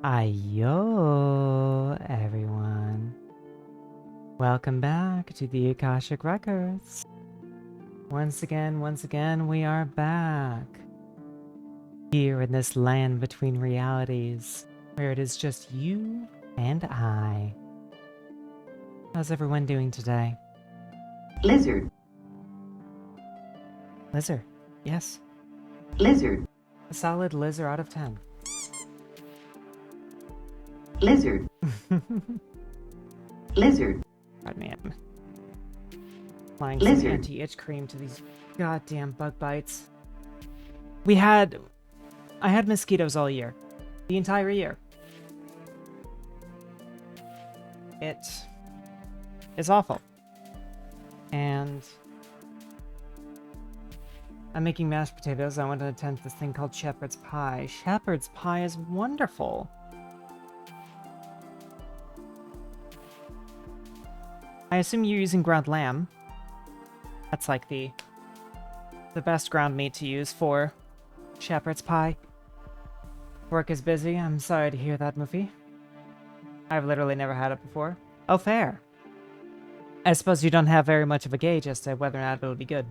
Ayo, everyone. Welcome back to the Akashic Records. Once again, we are back. Here in this land between realities, where it is just you and I. How's everyone doing today? Lizard. Lizard. Yes. Lizard. A solid lizard out of 10. Lizard. Lizard. God, man. Applying Lizard. some anti-itch cream to these goddamn bug bites. I had mosquitoes all year. The entire year. It is awful. And I'm making mashed potatoes. I want to attempt this thing called shepherd's pie. Shepherd's pie is wonderful. I assume you're using ground lamb. That's like the best ground meat to use for shepherd's pie. Work is busy. I'm sorry to hear that, Muffy. I've literally never had it before. Oh, fair. I suppose you don't have very much of a gauge as to whether or not it'll be good.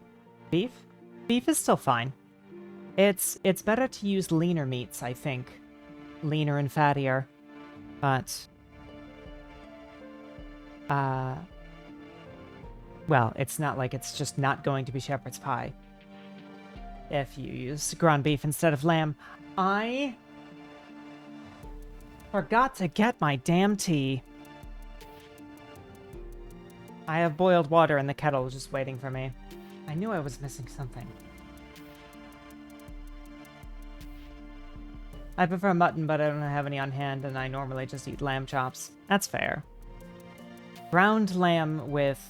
Beef? Beef is still fine. It's better to use leaner meats, I think. Leaner and fattier. But well, it's not like it's just not going to be shepherd's pie if you use ground beef instead of lamb. I forgot to get my damn tea. I have boiled water in the kettle just waiting for me. I knew I was missing something. I prefer mutton, but I don't have any on hand, and I normally just eat lamb chops. That's fair. Ground lamb with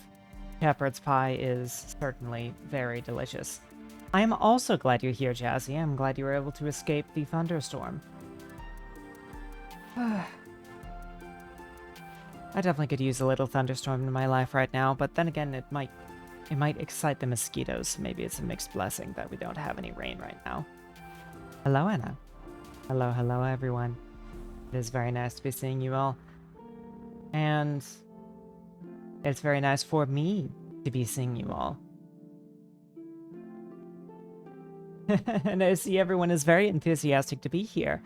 shepherd's pie is certainly very delicious. I am also glad you're here, Jazzy. I'm glad you were able to escape the thunderstorm. I definitely could use a little thunderstorm in my life right now, but then again, it might excite the mosquitoes. Maybe it's a mixed blessing that we don't have any rain right now. Hello, Anna. Hello, everyone. It is very nice to be seeing you all. And it's very nice for me to be seeing you all. And I see everyone is very enthusiastic to be here,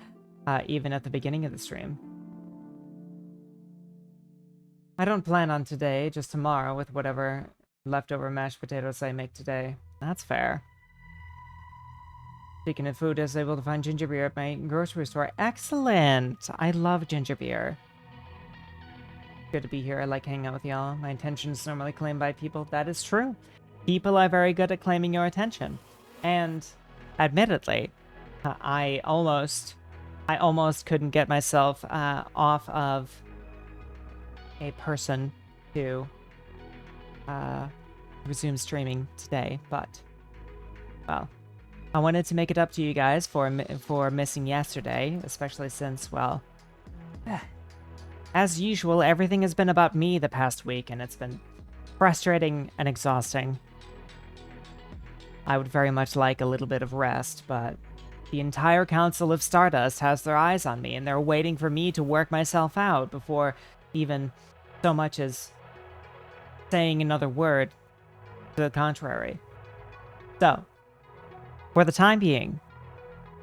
even at the beginning of the stream. I don't plan on today, just tomorrow with whatever leftover mashed potatoes I make today. That's fair. Speaking of food, I was able to find ginger beer at my grocery store. Excellent! I love ginger beer. Good to be here. I like hanging out with y'all. My attention is normally claimed by people. That is true. People are very good at claiming your attention. And admittedly, I almost couldn't get myself off of a person to resume streaming today, but well, I wanted to make it up to you guys for missing yesterday, especially since, well, as usual, everything has been about me the past week, and it's been frustrating and exhausting. I would very much like a little bit of rest, but the entire Council of Stardust has their eyes on me, and they're waiting for me to work myself out before even so much as saying another word to the contrary. So, for the time being,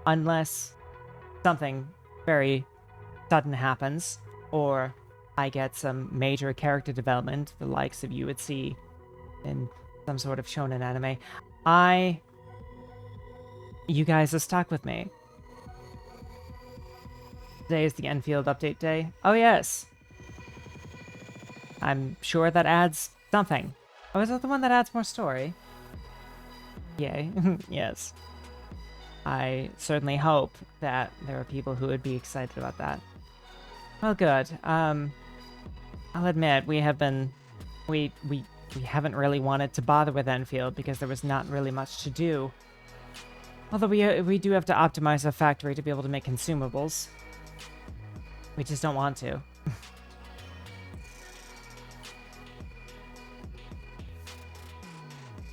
unless something very sudden happens, or I get some major character development, the likes of you would see in some sort of shonen anime, you guys are stuck with me. Today is the Enfield update day. Oh yes! I'm sure that adds something. Oh, is that the one that adds more story? Yay. Yes. I certainly hope that there are people who would be excited about that. Well, good. I'll admit, we haven't really wanted to bother with Enfield because there was not really much to do. Although we do have to optimize our factory to be able to make consumables. We just don't want to.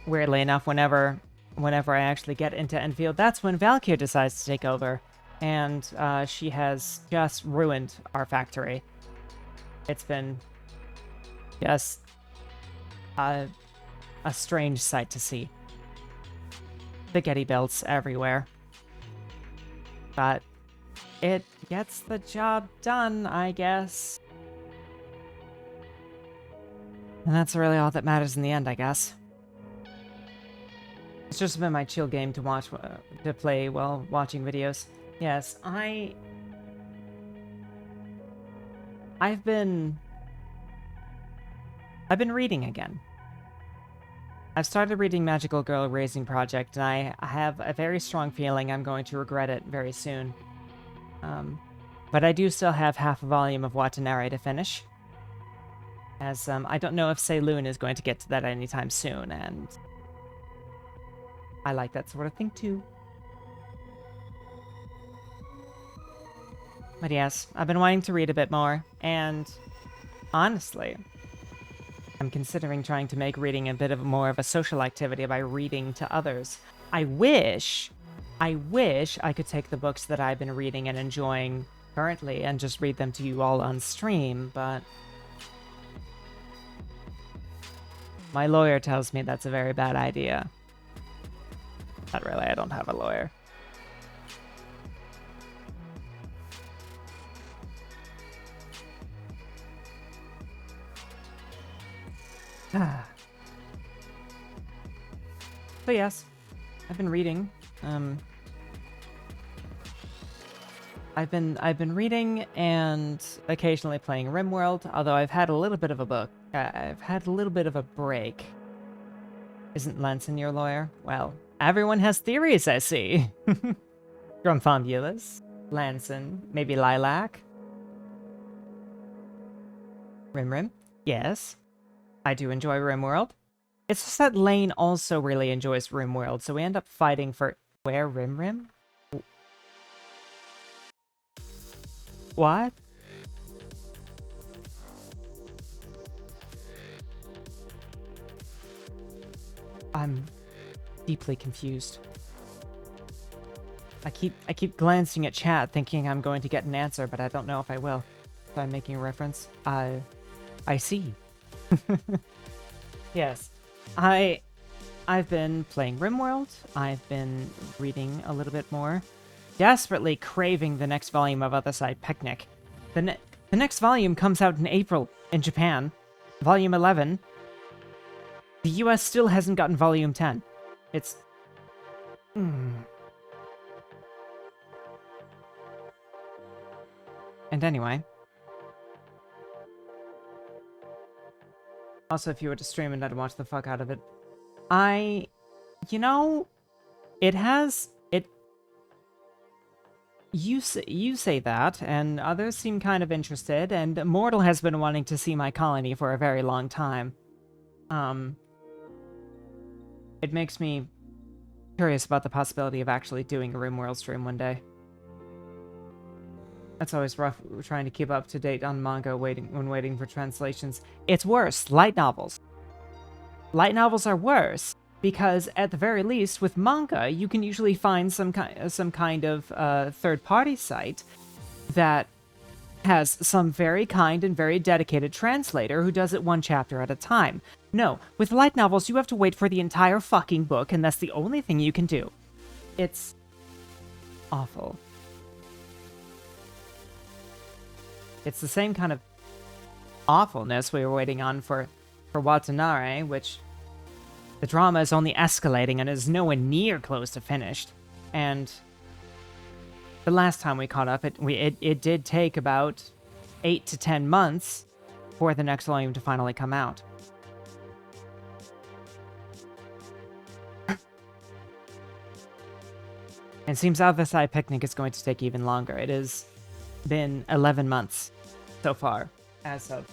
Weirdly enough, whenever I actually get into Enfield, that's when Valkyr decides to take over. and she has just ruined our factory. It's been just a strange sight to see. Spaghetti belts everywhere. But it gets the job done, I guess. And that's really all that matters in the end, I guess. It's just been my chill game to watch, to play while watching videos. Yes, I've been reading again. I've started reading Magical Girl Raising Project, and I have a very strong feeling I'm going to regret it very soon. But I do still have half a volume of Watanabe to finish. As I don't know if Seiloon is going to get to that anytime soon, and I like that sort of thing too. But yes, I've been wanting to read a bit more, and honestly, I'm considering trying to make reading a bit of more of a social activity by reading to others. I wish I could take the books that I've been reading and enjoying currently and just read them to you all on stream, but my lawyer tells me that's a very bad idea. Not really, I don't have a lawyer. But yes, I've been reading. I've been reading and occasionally playing RimWorld, although I've had a little bit of a break. Isn't Lanson your lawyer? Well, everyone has theories, I see. Grumfambulus, Lanson, maybe Lilac. Rim? Yes. I do enjoy RimWorld. It's just that Lane also really enjoys RimWorld, so we end up fighting for... Where, Rim? What? I'm deeply confused. I keep glancing at chat thinking I'm going to get an answer, but I don't know if I will. If I'm making a reference. I see. Yes. I've been playing RimWorld. I've been reading a little bit more. Desperately craving the next volume of Other Side Picnic. The next volume comes out in April in Japan. Volume 11. The US still hasn't gotten Volume 10. It's... And anyway. Also, if you were to stream it, I'd watch the fuck out of it. You know, you say that, and others seem kind of interested, and Mortal has been wanting to see my colony for a very long time. It makes me curious about the possibility of actually doing a RimWorld stream one day. That's always rough, trying to keep up to date on manga when waiting for translations. It's worse, light novels. Light novels are worse, because at the very least, with manga, you can usually find some kind of third-party site that has some very kind and very dedicated translator who does it one chapter at a time. No, with light novels, you have to wait for the entire fucking book, and that's the only thing you can do. It's awful. It's the same kind of awfulness we were waiting on for Watanabe, which the drama is only escalating and is nowhere near close to finished. And the last time we caught up, it did take about 8 to 10 months for the next volume to finally come out. It seems Other Side Picnic is going to take even longer. It has been 11 months so far, as of...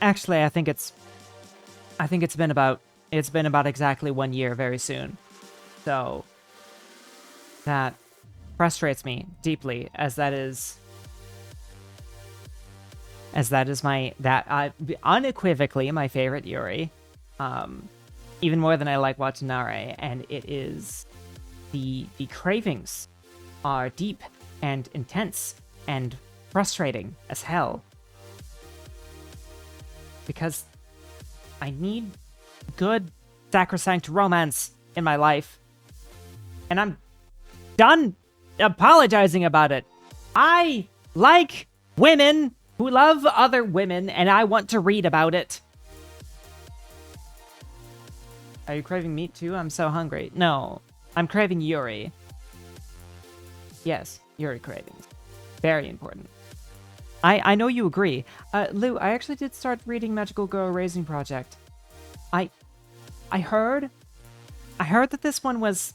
Actually, I think it's been about exactly 1 year very soon. So that frustrates me deeply, as that is unequivocally my favorite Yuri. Even more than I like Watanabe, and it is the cravings are deep and intense and frustrating as hell. Because I need good, sacrosanct romance in my life. And I'm done apologizing about it. I like women who love other women, and I want to read about it. Are you craving meat too? I'm so hungry. No, I'm craving Yuri. Yes, Yuri cravings. Very important. I know you agree. Lou, I actually did start reading Magical Girl Raising Project. I heard that this one was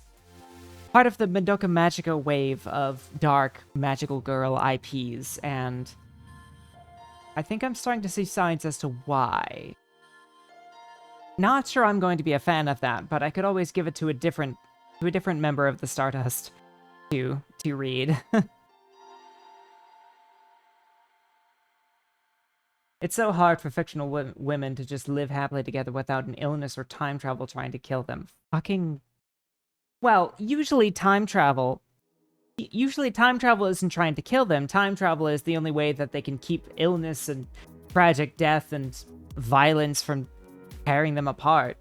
part of the Madoka Magica wave of dark Magical Girl IPs, and I think I'm starting to see signs as to why. Not sure I'm going to be a fan of that, but I could always give it to a different member of the Stardust to read. It's so hard for fictional women to just live happily together without an illness or time travel trying to kill them. Fucking... Well, usually time travel isn't trying to kill them. Time travel is the only way that they can keep illness and tragic death and violence from tearing them apart.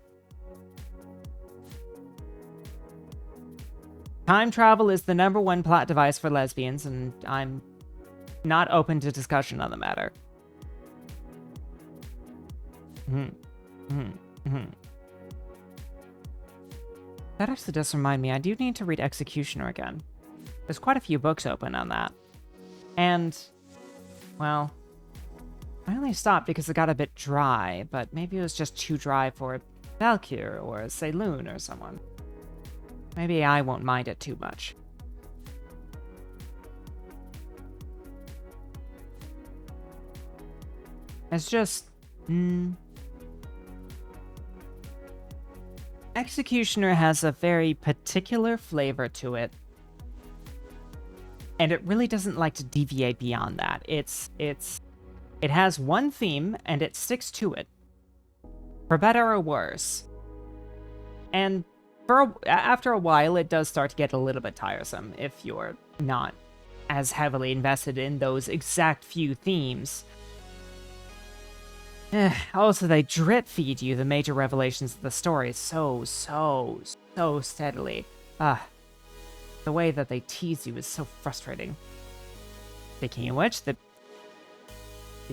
Time travel is the #1 plot device for lesbians, and I'm not open to discussion on the matter. That actually does remind me, I do need to read Executioner again. There's quite a few books open on that. And, well, I only stopped because it got a bit dry, but maybe it was just too dry for Valkyr or Seiloon or someone. Maybe I won't mind it too much. It's just... Executioner has a very particular flavor to it. And it really doesn't like to deviate beyond that. It has one theme, and it sticks to it. For better or worse. And after a while, it does start to get a little bit tiresome if you're not as heavily invested in those exact few themes. Also, they drip feed you the major revelations of the story so steadily. The way that they tease you is so frustrating. Speaking of which, the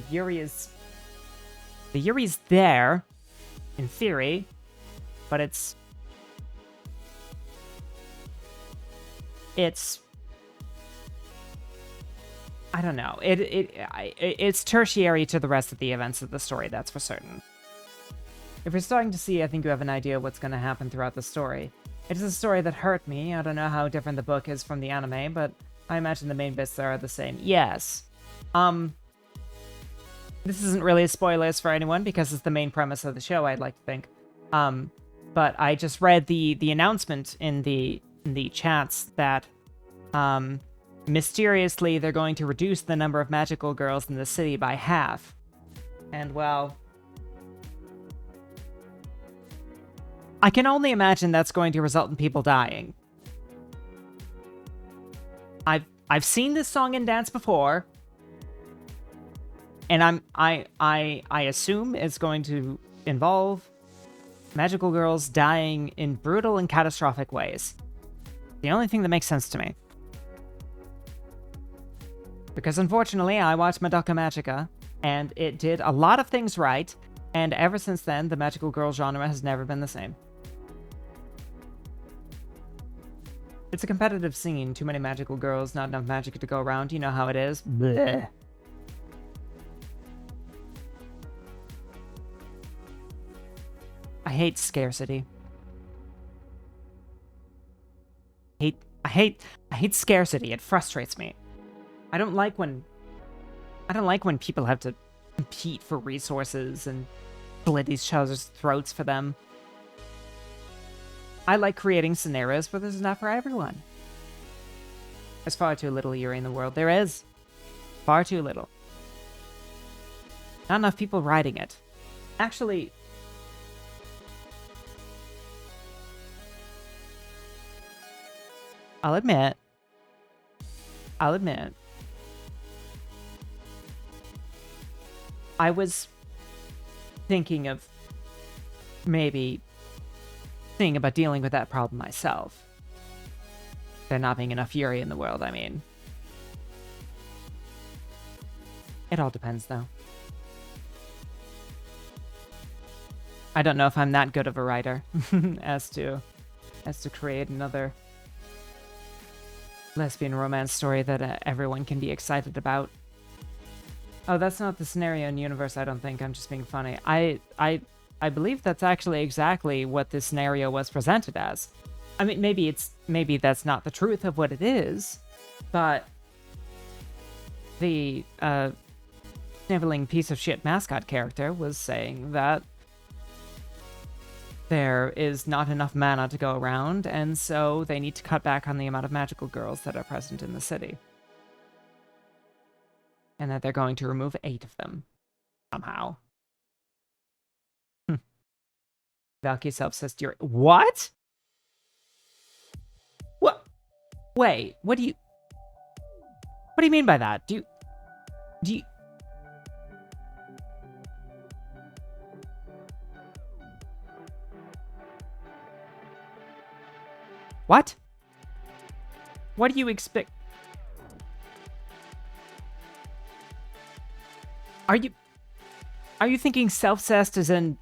Yuri's there, in theory, but it's I don't know. It's tertiary to the rest of the events of the story, that's for certain. If you're starting to see, I think you have an idea of what's going to happen throughout the story. It is a story that hurt me. I don't know how different the book is from the anime, but I imagine the main bits there are the same. Yes. This isn't really a spoilers for anyone because it's the main premise of the show, I'd like to think. But I just read the announcement in the chats that mysteriously they're going to reduce the number of magical girls in the city by half. And well, I can only imagine that's going to result in people dying. I've seen this song and dance before, and I assume it's going to involve magical girls dying in brutal and catastrophic ways. The only thing that makes sense to me. Because unfortunately, I watched Madoka Magica, and it did a lot of things right, and ever since then, the magical girl genre has never been the same. It's a competitive scene, too many magical girls, not enough magic to go around, you know how it is. Bleh. I hate scarcity. I hate scarcity. It frustrates me. I don't like when people have to compete for resources and slit each other's throats for them. I like creating scenarios where there's enough for everyone. There's far too little Yuri in the world. There is. Far too little. Not enough people riding it. Actually, I'll admit, I'll admit, I was thinking of maybe thinking about dealing with that problem myself. There not being enough Yuri in the world, I mean. It all depends, though. I don't know if I'm that good of a writer as to create another lesbian romance story that everyone can be excited about. Oh, that's not the scenario in universe, I don't think. I'm just being funny. I believe that's actually exactly what this scenario was presented as. I mean, maybe that's not the truth of what it is, but the sniveling piece of shit mascot character was saying that there is not enough mana to go around, and so they need to cut back on the amount of magical girls that are present in the city. And that they're going to remove 8 of them. Somehow. Valkyrie self-says you're... What? What? Wait, what do you mean by that? Do you... What? What do you expect? Are you thinking self-cessed as in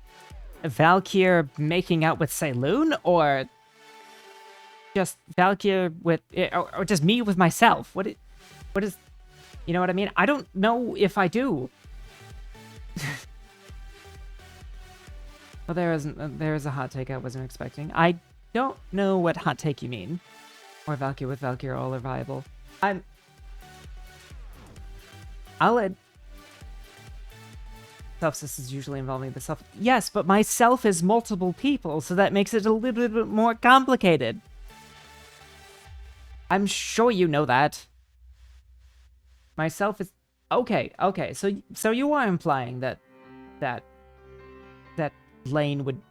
Valkyr making out with Saloon, or just Valkyr with, or just me with myself? What is, you know what I mean? I don't know if I do. Well, there is a hot take I wasn't expecting. I don't know what hot take you mean. Or Valkyr with Valkyr, all are viable. Self-cis is usually involving the self. Yes, but myself is multiple people, so that makes it a little bit more complicated. I'm sure you know that. Myself is... Okay, so you are implying that Lane would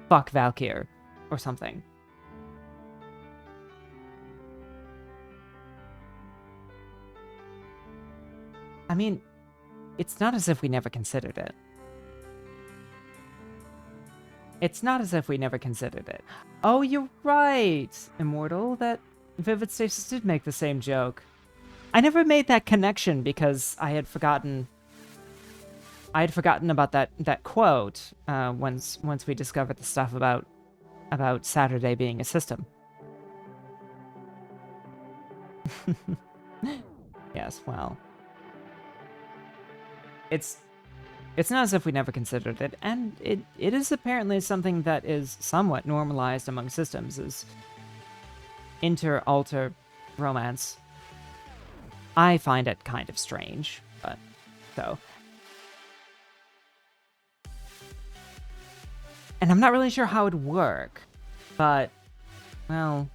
fuck Valkyr or something. I mean, it's not as if we never considered it. It's not as if we never considered it. Oh, you're right, Immortal, that Vivid Stasis did make the same joke. I never made that connection because I had forgotten about that quote once we discovered the stuff about Saturday being a system. Yes, well, it's not as if we never considered it, and it is apparently something that is somewhat normalized among systems, is inter-alter romance. I find it kind of strange, but so. And I'm not really sure how it would work, but, well,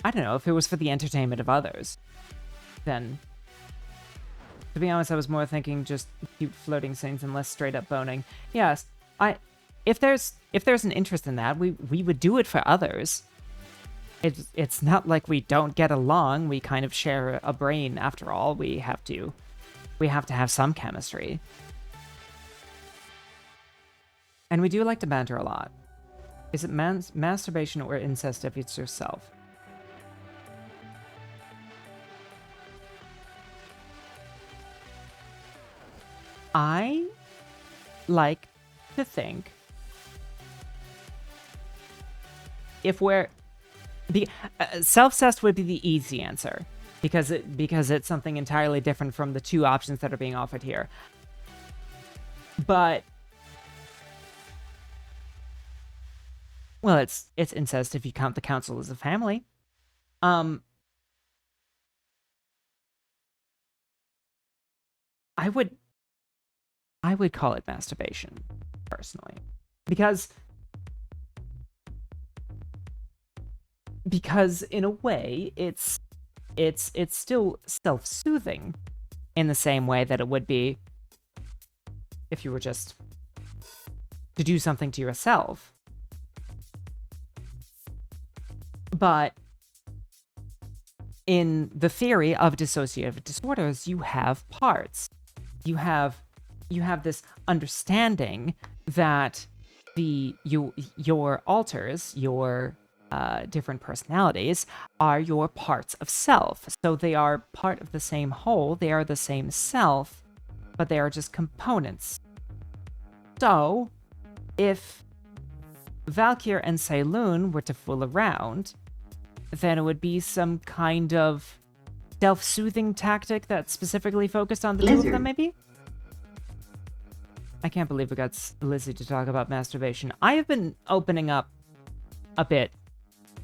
I don't know, if it was for the entertainment of others, then, to be honest, I was more thinking just cute flirting scenes and less straight up boning. Yes, if there's an interest in that, we would do it for others. It's not like we don't get along. We kind of share a brain after all. We have to have some chemistry. And we do like to banter a lot. Is it masturbation or incest if it's yourself? I like to think if we're the self-cessed would be the easy answer because it's something entirely different from the two options that are being offered here. But well, it's incest if you count the council as a family. I would call it masturbation, personally. Because in a way, it's still self-soothing in the same way that it would be if you were just to do something to yourself. But in the theory of dissociative disorders, you have parts. You have this understanding that your alters, your different personalities, are your parts of self. So they are part of the same whole. They are the same self, but they are just components. So, if Valkyr and Saloon were to fool around, then it would be some kind of self-soothing tactic that specifically focused on the two of them, maybe? I can't believe we got Lizzie to talk about masturbation. I have been opening up a bit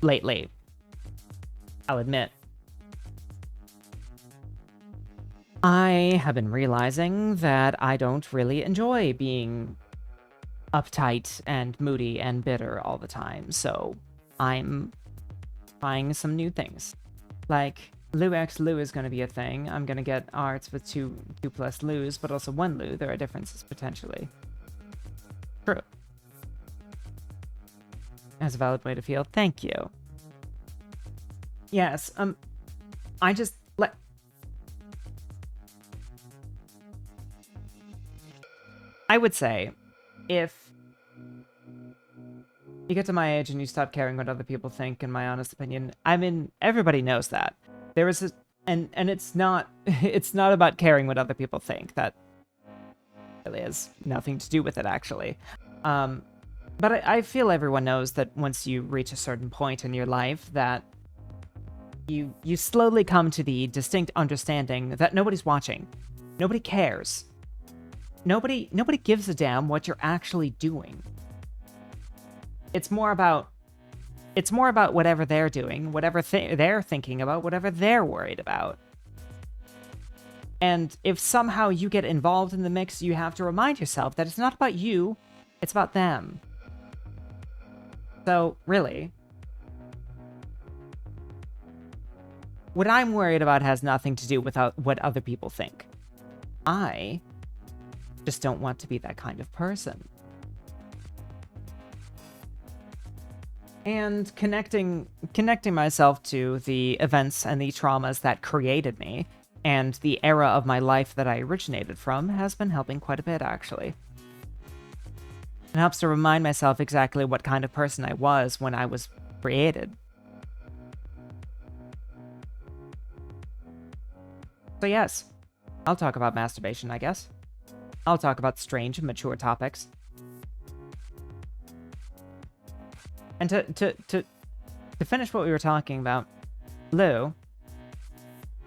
lately, I'll admit. I have been realizing that I don't really enjoy being uptight and moody and bitter all the time, so I'm trying some new things. Like, Lou X Lou is going to be a thing. I'm going to get arts with two plus Lou's, but also one Lou. There are differences, potentially. True. That's a valid way to feel. Thank you. Yes, I just... I would say, if you get to my age and you stop caring what other people think, in my honest opinion, I mean, everybody knows that. There is a... And it's not... It's not about caring what other people think. That really has nothing to do with it, actually. But I feel everyone knows that once you reach a certain point in your life, that you slowly come to the distinct understanding that nobody's watching. Nobody cares. Nobody gives a damn what you're actually doing. It's more about whatever they're doing, whatever they're thinking about, whatever they're worried about. And if somehow you get involved in the mix, you have to remind yourself that it's not about you, it's about them. So, really, what I'm worried about has nothing to do with what other people think. I just don't want to be that kind of person. And connecting myself to the events and the traumas that created me, and the era of my life that I originated from, has been helping quite a bit, actually. It helps to remind myself exactly what kind of person I was when I was created. So yes, I'll talk about masturbation, I guess. I'll talk about strange and mature topics. And to finish what we were talking about, Lou,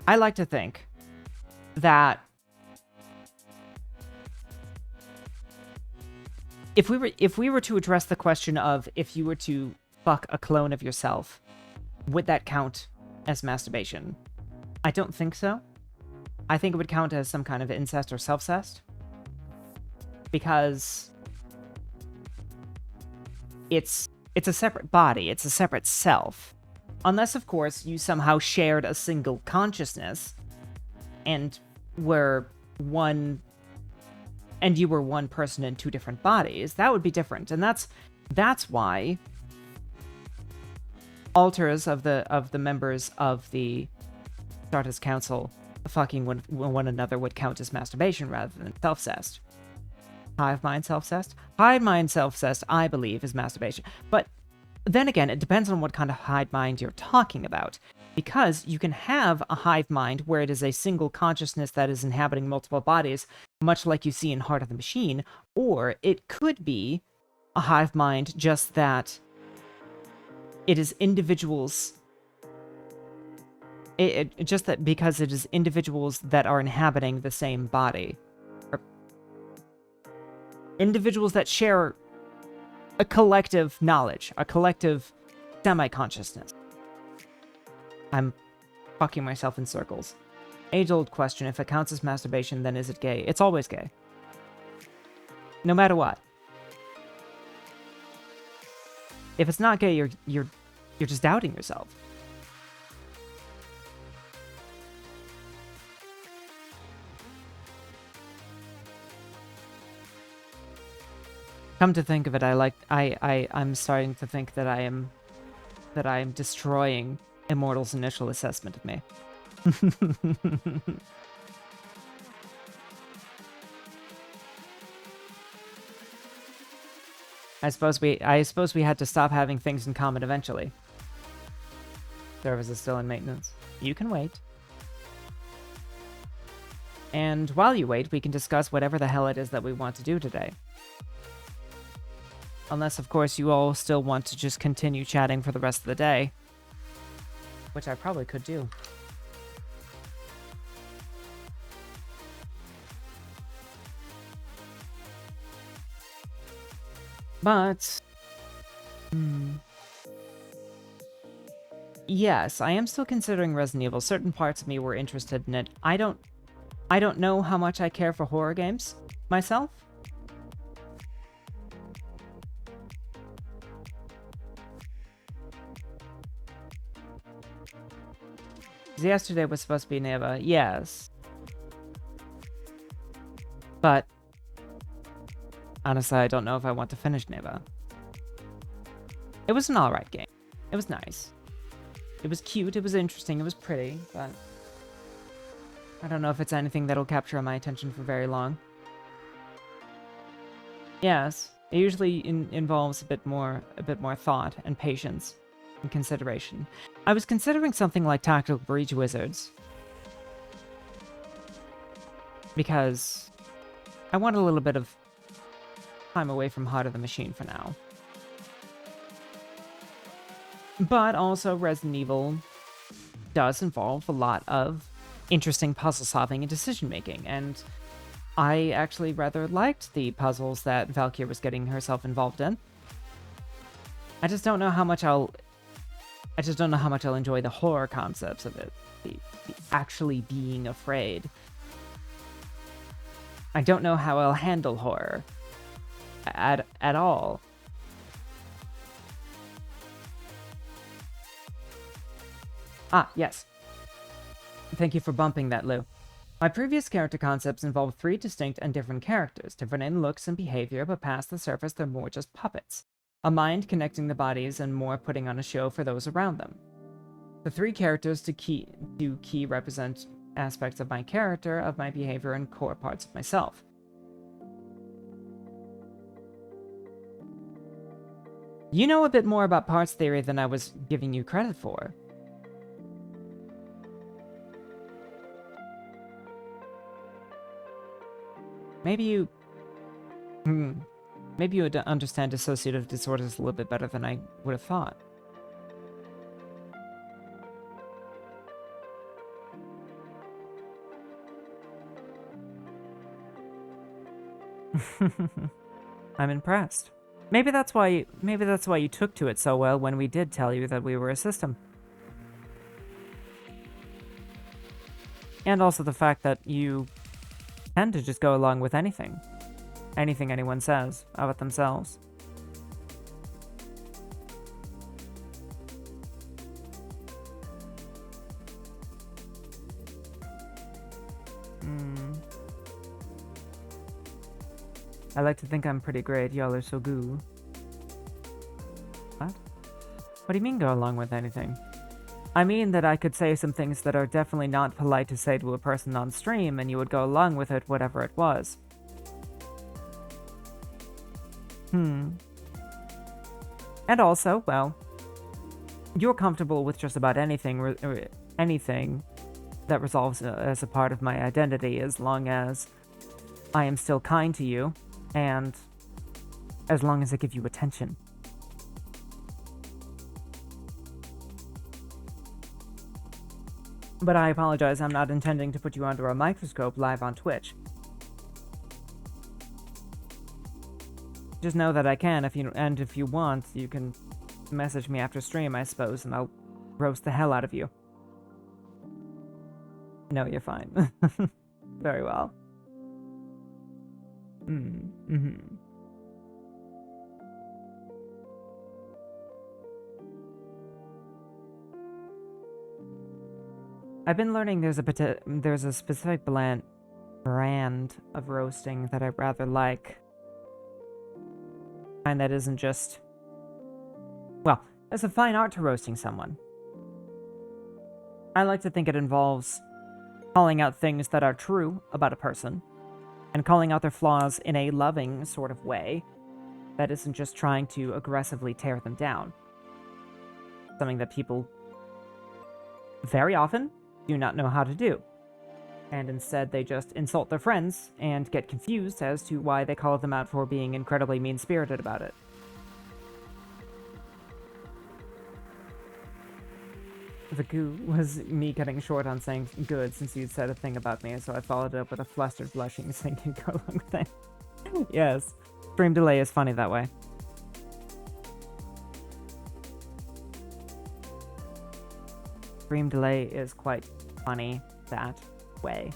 I like to think that if we were to address the question of if you were to fuck a clone of yourself, would that count as masturbation? I don't think so. I think it would count as some kind of incest or self-cest. Because it's a separate body, it's a separate self. Unless, of course, you somehow shared a single consciousness and were one... and you were one person in two different bodies, that would be different. And that's why alters of the members of the Stardust Council fucking one another would count as masturbation rather than self-cest. Hive mind self-cest? Hive mind self-cest, I believe, is masturbation. But then again, it depends on what kind of hive mind you're talking about. Because you can have a hive mind where it is a single consciousness that is inhabiting multiple bodies, much like you see in Heart of the Machine, or it could be a hive mind just that it is individuals... just that because it is individuals that are inhabiting the same body. Or individuals that share a collective knowledge, a collective semi-consciousness. I'm fucking myself in circles. Age-old question, if it counts as masturbation, then is it gay? It's always gay. No matter what. If it's not gay, you're just doubting yourself. Come to think of it, I'm starting to think that I am destroying Immortal's initial assessment of me. I suppose we had to stop having things in common eventually. Service is still in maintenance. You can wait. And while you wait, we can discuss whatever the hell it is that we want to do today. Unless, of course, you all still want to just continue chatting for the rest of the day. Which I probably could do. But... yes, I am still considering Resident Evil. Certain parts of me were interested in it. I don't know how much I care for horror games myself. Yesterday was supposed to be Neva, yes. But honestly, I don't know if I want to finish Neva. It was an alright game. It was nice. It was cute, it was interesting, it was pretty, but I don't know if it's anything that'll capture my attention for very long. Yes, it usually involves a bit more thought and patience and consideration. I was considering something like Tactical Breach Wizards, because I want a little bit of time away from Heart of the Machine for now. But also Resident Evil does involve a lot of interesting puzzle solving and decision making, and I actually rather liked the puzzles that Valkyrie was getting herself involved in. I just don't know how much I'll enjoy the horror concepts of it, the actually being afraid. I don't know how I'll handle horror at all. Ah, yes. Thank you for bumping that, Lou. My previous character concepts involve 3 distinct and different characters, different in looks and behavior, but past the surface they're more just puppets. A mind connecting the bodies and more putting on a show for those around them. The 3 characters do key represent aspects of my character, of my behavior, and core parts of myself. You know a bit more about parts theory than I was giving you credit for. Maybe you would understand dissociative disorders a little bit better than I would have thought. I'm impressed. Maybe that's why you took to it so well when we did tell you that we were a system. And also the fact that you tend to just go along with anything anyone says about themselves. I like to think I'm pretty great, y'all are so goo. What? What do you mean go along with anything? I mean that I could say some things that are definitely not polite to say to a person on stream, and you would go along with it, whatever it was. And also, well, you're comfortable with just about anything that resolves as a part of my identity, as long as I am still kind to you, and as long as I give you attention. But I apologize, I'm not intending to put you under a microscope live on Twitch. Just know that I can, if you want, you can message me after stream, I suppose, and I'll roast the hell out of you. No, you're fine. Very well. I've been learning there's a specific brand of roasting that I rather like. And that isn't just... well, there's a fine art to roasting someone. I like to think it involves calling out things that are true about a person, and calling out their flaws in a loving sort of way that isn't just trying to aggressively tear them down. Something that people very often do not know how to do. And instead they just insult their friends and get confused as to why they call them out for being incredibly mean-spirited about it. The goo was me cutting short on saying good since you'd said a thing about me, so I followed it up with a flustered blushing saying you'd go along with it. Yes. Stream delay is funny that way. Stream delay is quite funny that way.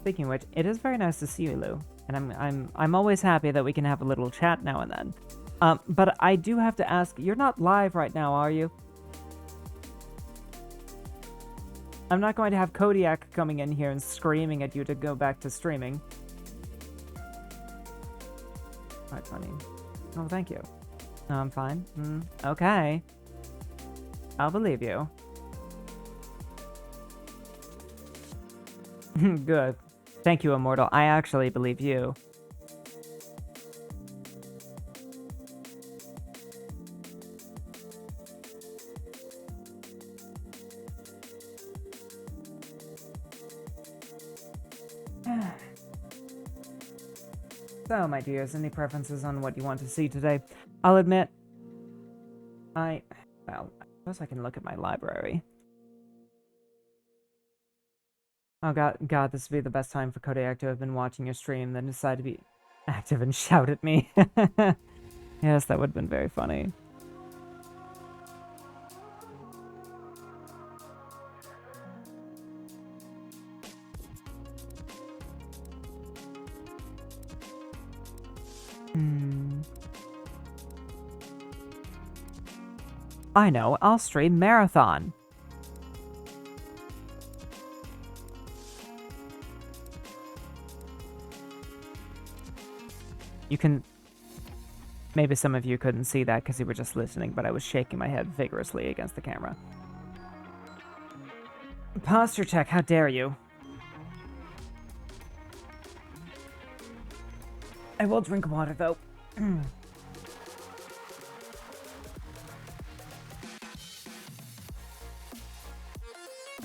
Speaking of which, it is very nice to see you, Lou, and I'm always happy that we can have a little chat now and then. But I do have to ask, you're not live right now, are you? I'm not going to have Kodiak coming in here and screaming at you to go back to streaming. Quite funny. Oh, thank you. No, I'm fine. Okay. I'll believe you. Good. Thank you, Immortal. I actually believe you. So, my dears, any preferences on what you want to see today? I'll admit, well, I suppose I can look at my library. Oh god, this would be the best time for Kodiak to have been watching your stream, then decide to be active and shout at me. Yes, that would have been very funny. I know, I'll stream Marathon. You can... Maybe some of you couldn't see that because you were just listening, but I was shaking my head vigorously against the camera. Posture check, how dare you? I will drink water, though.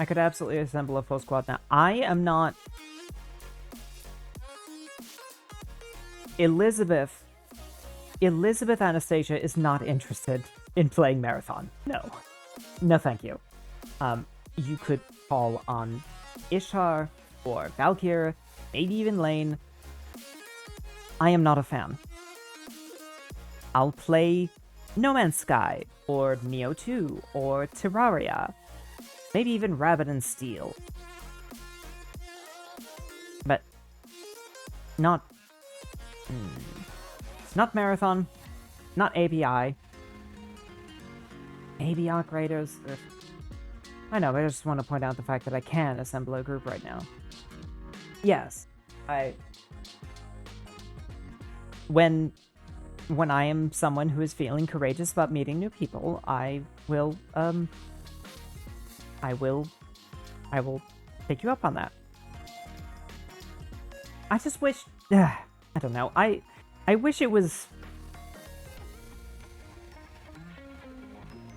I could absolutely assemble a full squad now. I am not... Elizabeth Anastasia is not interested in playing Marathon. No. No, thank you. You could call on Ishtar or Valkyr, maybe even Lane. I am not a fan. I'll play No Man's Sky, or Neo 2, or Terraria. Maybe even Rabbit and Steel. But not... Not Marathon. Not ABI. ABI Raiders. Ugh. I know, but I just want to point out the fact that I can assemble a group right now. Yes. When I am someone who is feeling courageous about meeting new people, I will pick you up on that. I just wish... I don't know. I wish it was...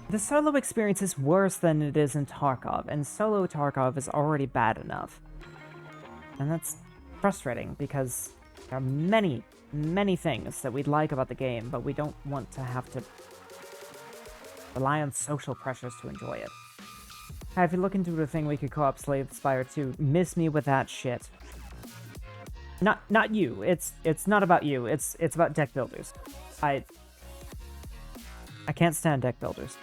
The solo experience is worse than it is in Tarkov, and solo Tarkov is already bad enough. And that's frustrating, because there are many, many things that we'd like about the game, but we don't want to have to rely on social pressures to enjoy it. Hey, if you look into a thing we could co-op Slave Spire 2, miss me with that shit. Not you. It's not about you. It's about deck builders. I can't stand deck builders.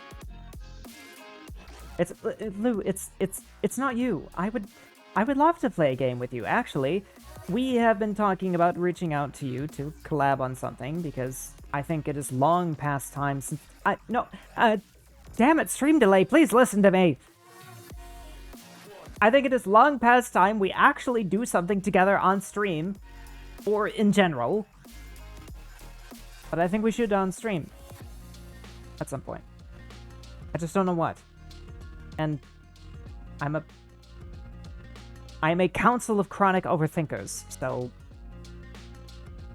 Lou, it's not you. I would love to play a game with you, actually. We have been talking about reaching out to you to collab on something, because I think it is long past time since... damn it, stream delay, please listen to me! I think it is long past time we actually do something together on stream, or in general. But I think we should on stream. At some point. I just don't know what. And I'm a council of chronic overthinkers, so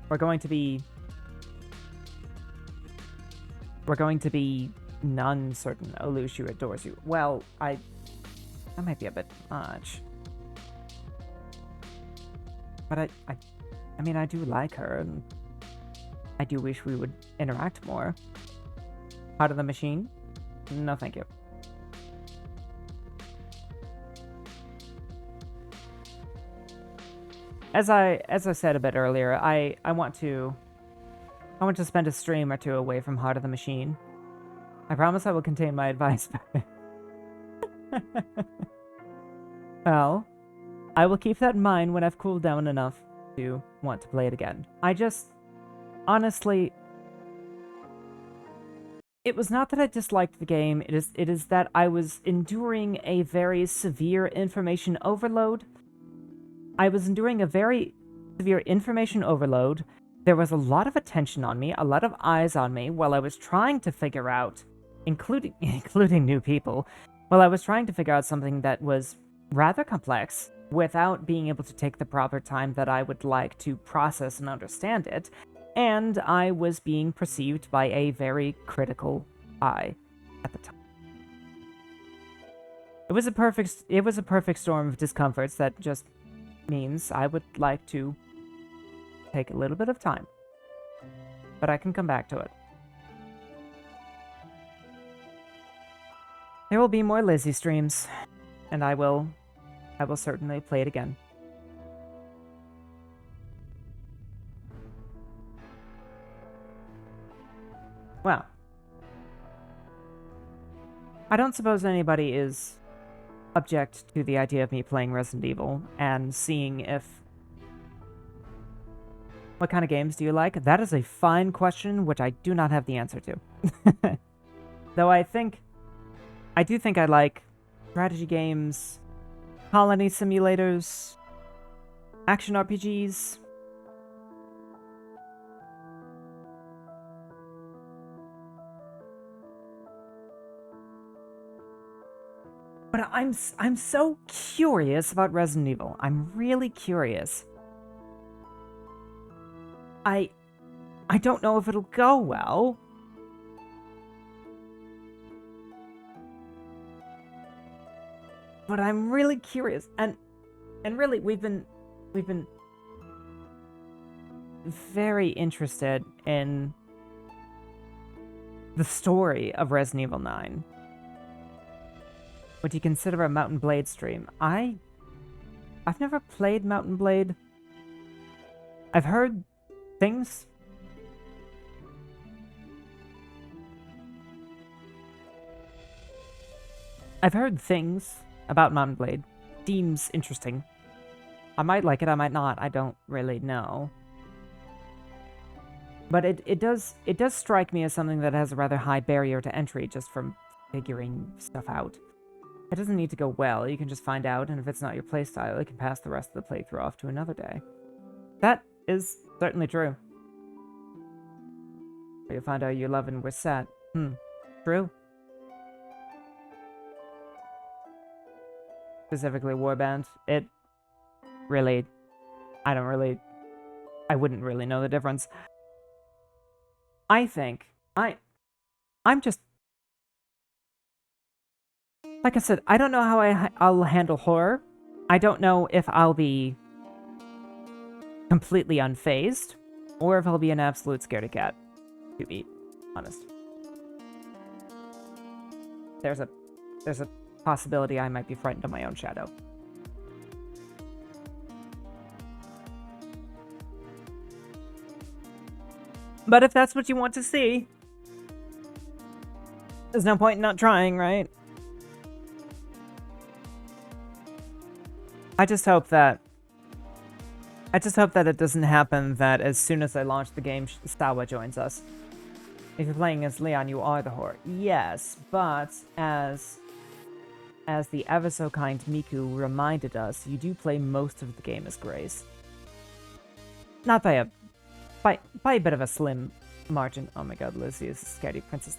we're going to be none certain. Olushu adores you. Well, that might be a bit much. But I mean, I do like her, and I do wish we would interact more. Out of the machine? No, thank you. As I said a bit earlier, I want to spend a stream or two away from Heart of the Machine. I promise I will contain my advice. Well, I will keep that in mind when I've cooled down enough to want to play it again. I just, honestly, it was not that I disliked the game, it is that I was enduring a very severe information overload. I was enduring a very severe information overload. There was a lot of attention on me, a lot of eyes on me, while I was trying to figure out, including new people, while I was trying to figure out something that was rather complex, without being able to take the proper time that I would like to process and understand it, and I was being perceived by a very critical eye at the time. It was a perfect storm of discomforts that just means I would like to take a little bit of time, but I can come back to it. There will be more Lizzie streams, and I will certainly play it again. Well, I don't suppose anybody is object to the idea of me playing Resident Evil and seeing if... What kind of games do you like? That is a fine question, which I do not have the answer to. Though I do think I like strategy games, colony simulators, action RPGs. But I'm so curious about Resident Evil. I'm really curious. I don't know if it'll go well. But I'm really curious, and really we've been very interested in the story of Resident Evil 9. Would you consider a Mountain Blade stream? I've never played Mountain Blade. I've heard things. I've heard things about Mountain Blade. Seems interesting. I might like it, I might not. I don't really know. But it does strike me as something that has a rather high barrier to entry just from figuring stuff out. It doesn't need to go well, you can just find out, and if it's not your playstyle, you can pass the rest of the playthrough off to another day. That is certainly true. Or you'll find out you love and we're set. True. Specifically Warband. It really... I wouldn't really know the difference. I think... I'm just... Like I said, I don't know how I'll handle horror. I don't know if I'll be completely unfazed, or if I'll be an absolute scaredy cat, to be honest. There's a possibility I might be frightened of my own shadow. But if that's what you want to see, there's no point in not trying, right? I just hope that it doesn't happen that as soon as I launch the game, Sawa joins us. If you're playing as Leon, you are the horror. Yes, but as the ever so kind Miku reminded us, you do play most of the game as Grace. Not by a bit of a slim margin. Oh my god, Lizzie is a scaredy princess.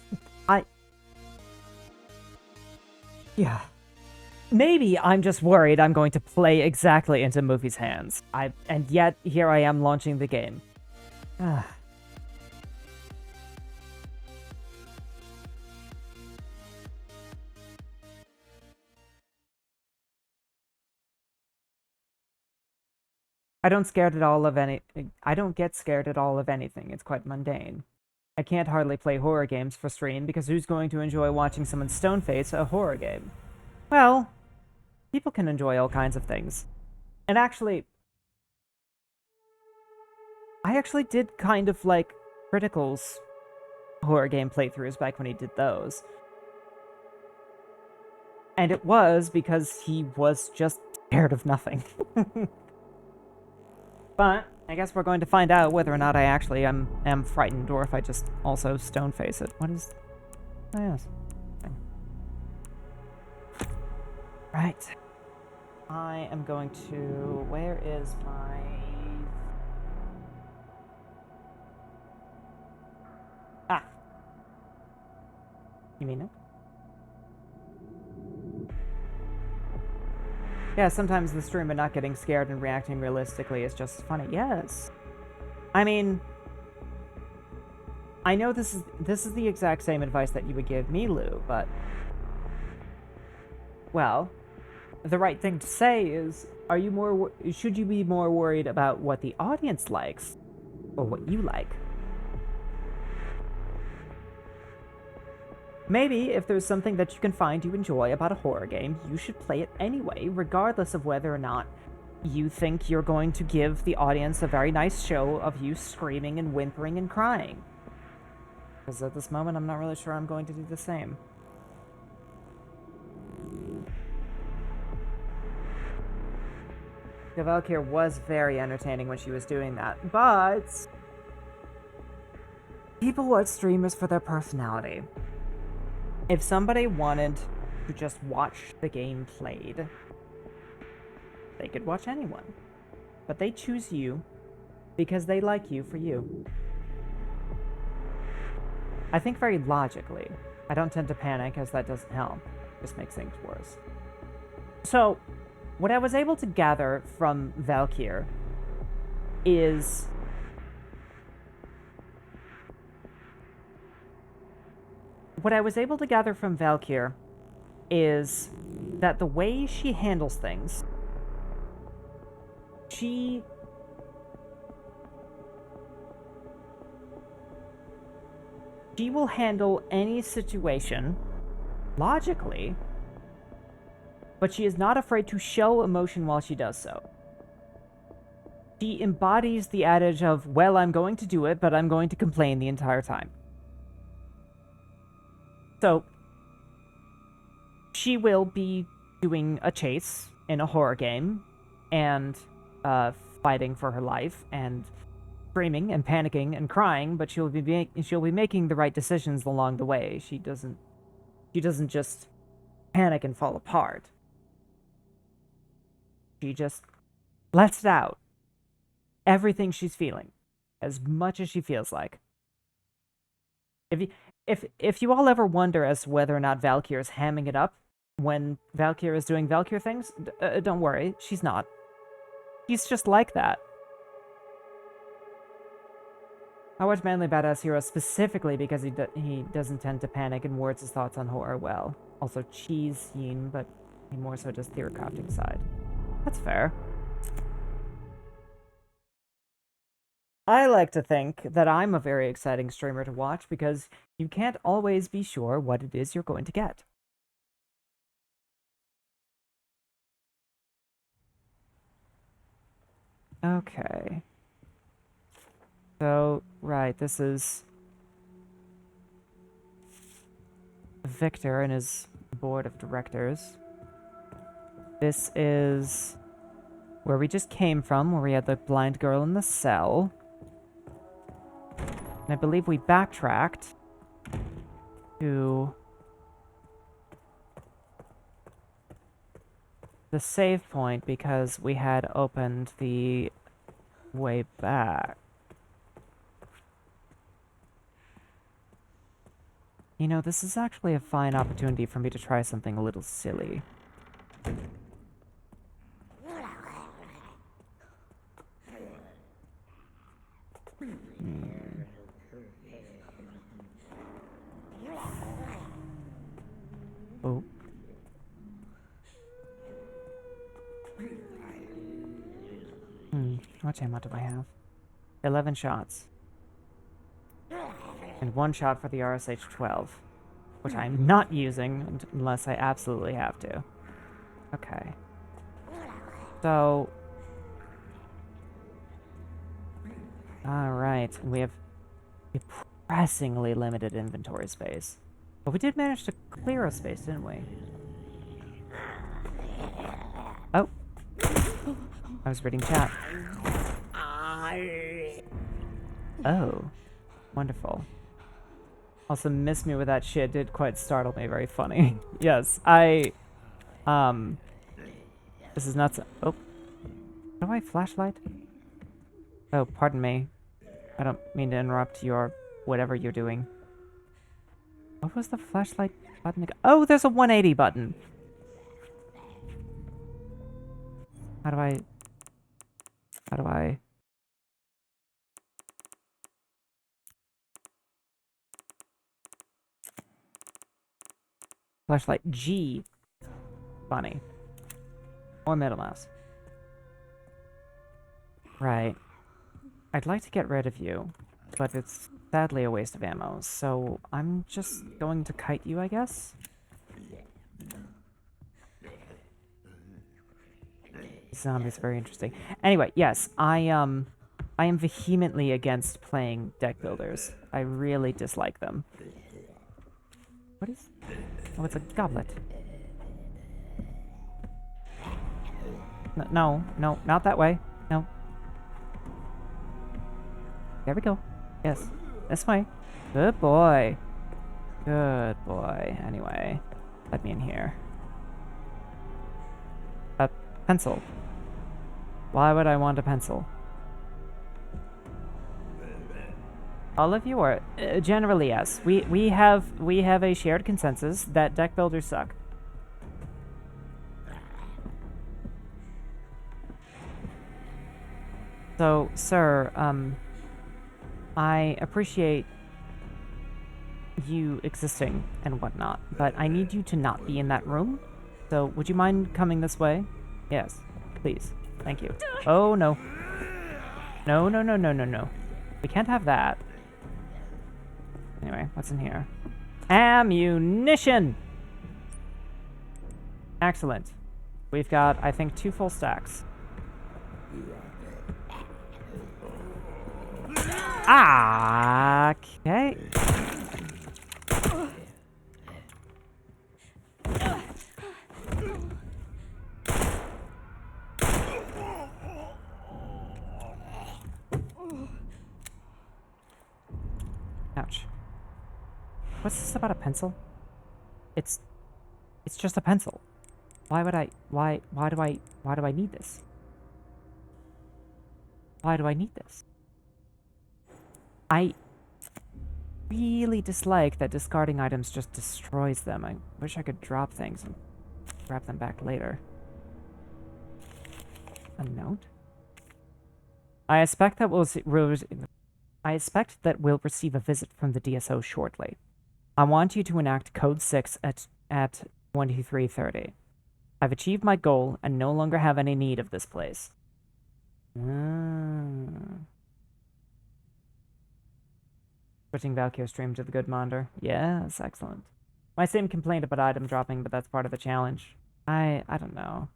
Yeah. Maybe I'm just worried I'm going to play exactly into Movie's hands. And yet, here I am launching the game. Ah. I don't get scared at all of anything. It's quite mundane. I can't hardly play horror games for stream because who's going to enjoy watching someone stone-face a horror game? Well, people can enjoy all kinds of things. And actually, I actually did kind of like Critical's horror game playthroughs back when he did those. And it was because he was just scared of nothing. But I guess we're going to find out whether or not I actually am frightened, or if I just also stone face it. What is... Oh, yes. Right. I am going to... Where is my... Ah! You mean it? Yeah, sometimes the stream of not getting scared and reacting realistically is just funny. Yes. I mean, I know this is the exact same advice that you would give me, Lou, but well, the right thing to say is, should you be more worried about what the audience likes or what you like? Maybe if there's something that you can find you enjoy about a horror game, you should play it anyway, regardless of whether or not you think you're going to give the audience a very nice show of you screaming and whimpering and crying. Because at this moment, I'm not really sure I'm going to do the same. The Valkyrie was very entertaining when she was doing that, but people watch streamers for their personality. If somebody wanted to just watch the game played, they could watch anyone. But they choose you because they like you for you. I think very logically. I don't tend to panic, as that doesn't help. It just makes things worse. So, what I was able to gather from Valkyrie is... What I was able to gather from Valkyrie is that the way she handles things, she will handle any situation logically, but she is not afraid to show emotion while she does so. She embodies the adage of, well, I'm going to do it, but I'm going to complain the entire time. So, she will be doing a chase in a horror game, and fighting for her life, and screaming and panicking and crying, but she'll be making the right decisions along the way. She doesn't just panic and fall apart. She just lets it out. Everything she's feeling, as much as she feels like. If you all ever wonder as to whether or not Valkyrie is hamming it up when Valkyrie is doing Valkyrie things, don't worry, she's not. She's just like that. I watch Manly Badass Hero specifically because he doesn't tend to panic and words his thoughts on horror well. Also cheese yin, but he more so does theory crafting side. That's fair. I like to think that I'm a very exciting streamer to watch because you can't always be sure what it is you're going to get. Okay. So, right, this is Victor and his board of directors. This is where we just came from, where we had the blind girl in the cell. And I believe we backtracked to the save point because we had opened the way back. You know, this is actually a fine opportunity for me to try something a little silly. Oh. What ammo do I have? 11 shots. And 1 shot for the RSH-12. Which I'm not using unless I absolutely have to. Okay. So... Alright, we have depressingly limited inventory space. But we did manage to clear a space, didn't we? Oh. I was reading chat. Oh. Wonderful. Also, miss me with that shit did quite startle me. Very funny. Yes, this is nuts. Oh. How do I flashlight? Oh, pardon me. I don't mean to interrupt your whatever you're doing. What was the flashlight button? Oh, there's a 180 button. How do I... Flashlight G. Funny. Or middle mouse. Right. I'd like to get rid of you, but it's sadly a waste of ammo, so I'm just going to kite you, I guess? Zombies, very interesting. Anyway, yes, I am vehemently against playing deck builders. I really dislike them. What is... Oh, it's a goblet. No, not that way. No. There we go. Yes, this way. Good boy. Good boy. Anyway, let me in here. A pencil. Why would I want a pencil? All of you are generally yes. We have a shared consensus that deck builders suck. So, sir, I appreciate you existing and whatnot, but I need you to not be in that room. So, would you mind coming this way? Yes, please. Thank you. Oh, no. No, no, no, no, no, no. We can't have that. Anyway, what's in here? Ammunition! Excellent. We've got, I think, 2 full stacks. Okay. Ouch. What's this about a pencil? It's just a pencil. Why do I need this? Why do I need this? I really dislike that discarding items just destroys them. I wish I could drop things and grab them back later. A note? I expect that we'll receive a visit from the DSO shortly. I want you to enact Code 6 at 23:30. I've achieved my goal and no longer have any need of this place. Switching Valkyr stream to the good monitor. Yes, excellent. My same complaint about item dropping, but that's part of the challenge. I don't know.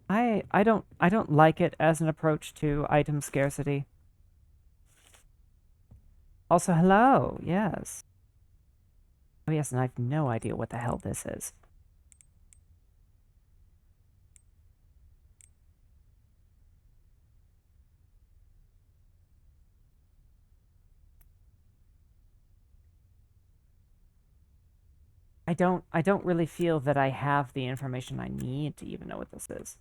I don't like it as an approach to item scarcity. Also, hello. Yes. Oh yes, and I have no idea what the hell this is. I don't really feel that I have the information I need to even know what this is.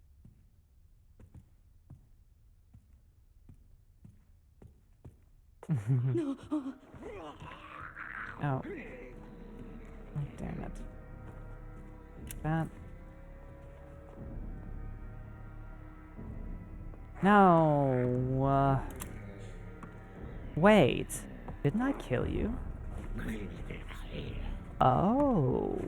Oh. Oh, damn it. That. No. Wait. Didn't I kill you? Oh.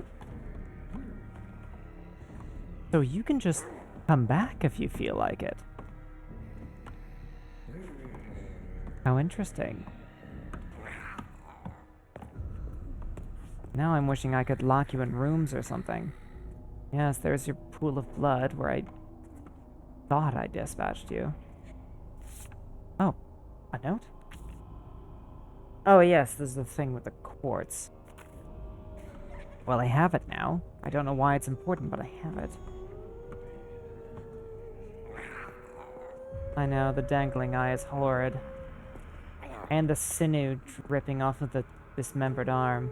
So you can just come back if you feel like it. How interesting. Now I'm wishing I could lock you in rooms or something. Yes, there's your pool of blood where I thought I dispatched you. Oh, a note? Oh yes, this is the thing with the quartz. Well, I have it now. I don't know why it's important, but I have it. I know, the dangling eye is horrid. And the sinew dripping off of the dismembered arm.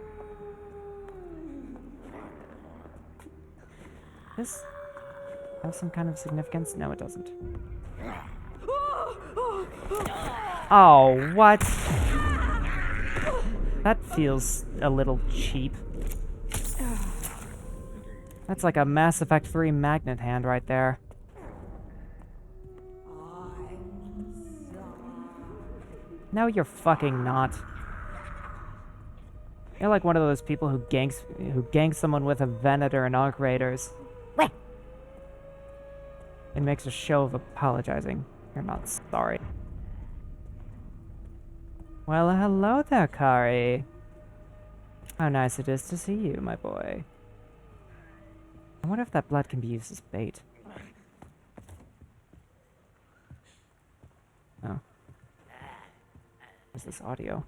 This have some kind of significance? No, it doesn't. Oh, what? That feels a little cheap. That's like a Mass Effect 3 magnet hand right there. No, you're fucking not. You're like one of those people who ganks someone with a Venator and Arc Raiders. It makes a show of apologizing. You're not sorry. Well, hello there, Kari. How nice it is to see you, my boy. I wonder if that blood can be used as bait. Oh. What's this audio?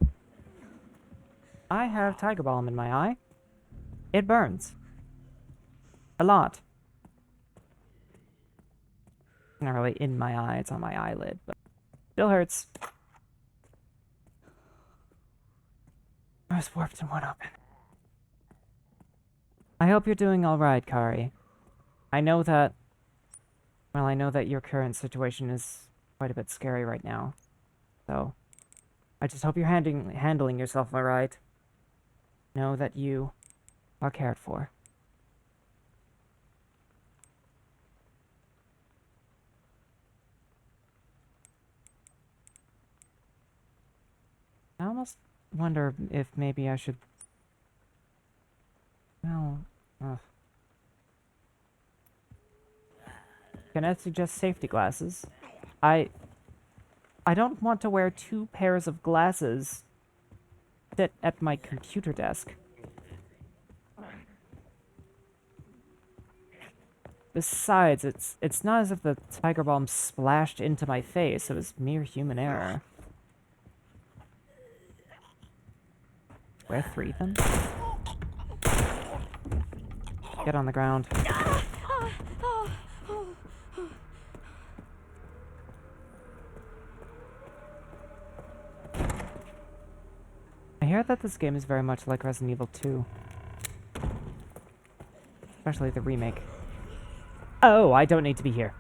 I have tiger balm in my eye. It burns. A lot. Not really in my eye, it's on my eyelid, but still hurts. I was warped and one open. I hope you're doing alright, Kari. I know that your current situation is quite a bit scary right now. So, I just hope you're handling yourself alright. Know that you are cared for. I almost wonder if maybe I should... Well... Can I suggest safety glasses? I don't want to wear 2 pairs of glasses sit at my computer desk. Besides, it's not as if the tiger balm splashed into my face. It was mere human error. Wear 3 then? Get on the ground. I hear that this game is very much like Resident Evil 2. Especially the remake. Oh, I don't need to be here.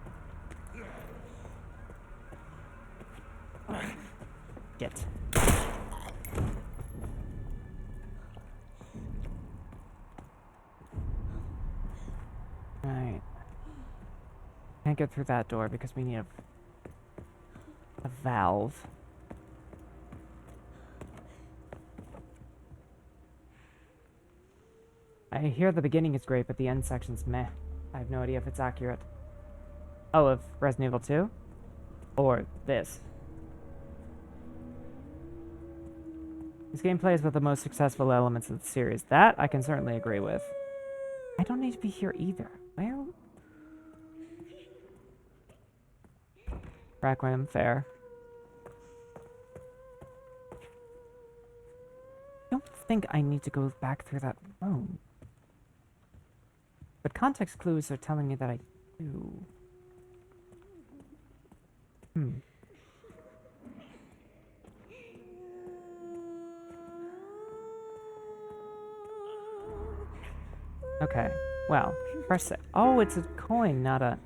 Get. Alright. Can't get through that door because we need a valve. I hear the beginning is great, but the end section's meh. I have no idea if it's accurate. Oh, of Resident Evil 2? Or this? This game plays with the most successful elements of the series. That I can certainly agree with. I don't need to be here either. Well... Requiem, fair. I don't think I need to go back through that room. But context clues are telling me that I do. Okay, well, first oh, it's a coin, not a...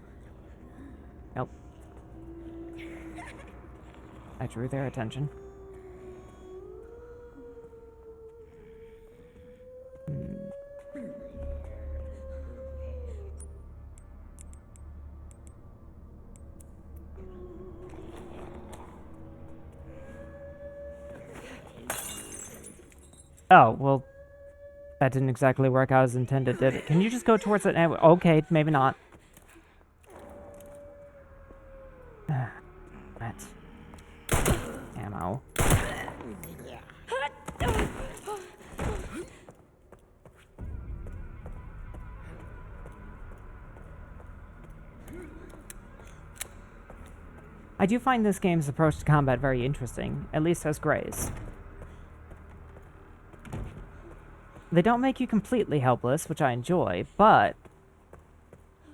Nope. I drew their attention. Oh, well, that didn't exactly work out as intended, did it? Can you just go towards it? Okay, maybe not. Right. Ammo. I do find this game's approach to combat very interesting, at least as Greys. They don't make you completely helpless, which I enjoy, but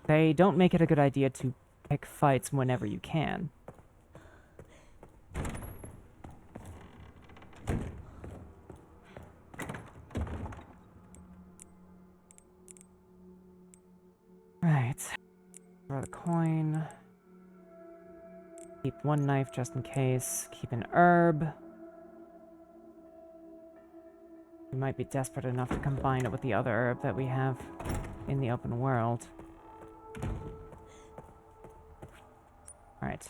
they don't make it a good idea to pick fights whenever you can. Right. Throw the coin. Keep one knife just in case. Keep an herb. We might be desperate enough to combine it with the other herb that we have in the open world. Alright.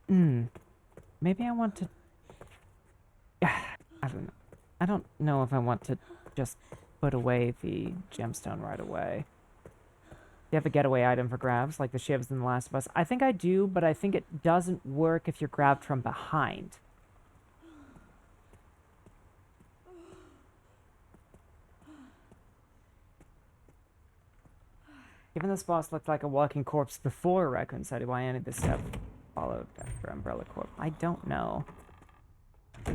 Maybe I want to... I don't know if I want to just put away the gemstone right away. You have a getaway item for grabs, like the shivs in The Last of Us. I think I do, but I think it doesn't work if you're grabbed from behind. Given this boss looked like a walking corpse before Raccoon said why any of this stuff followed after Umbrella Corp. I don't know.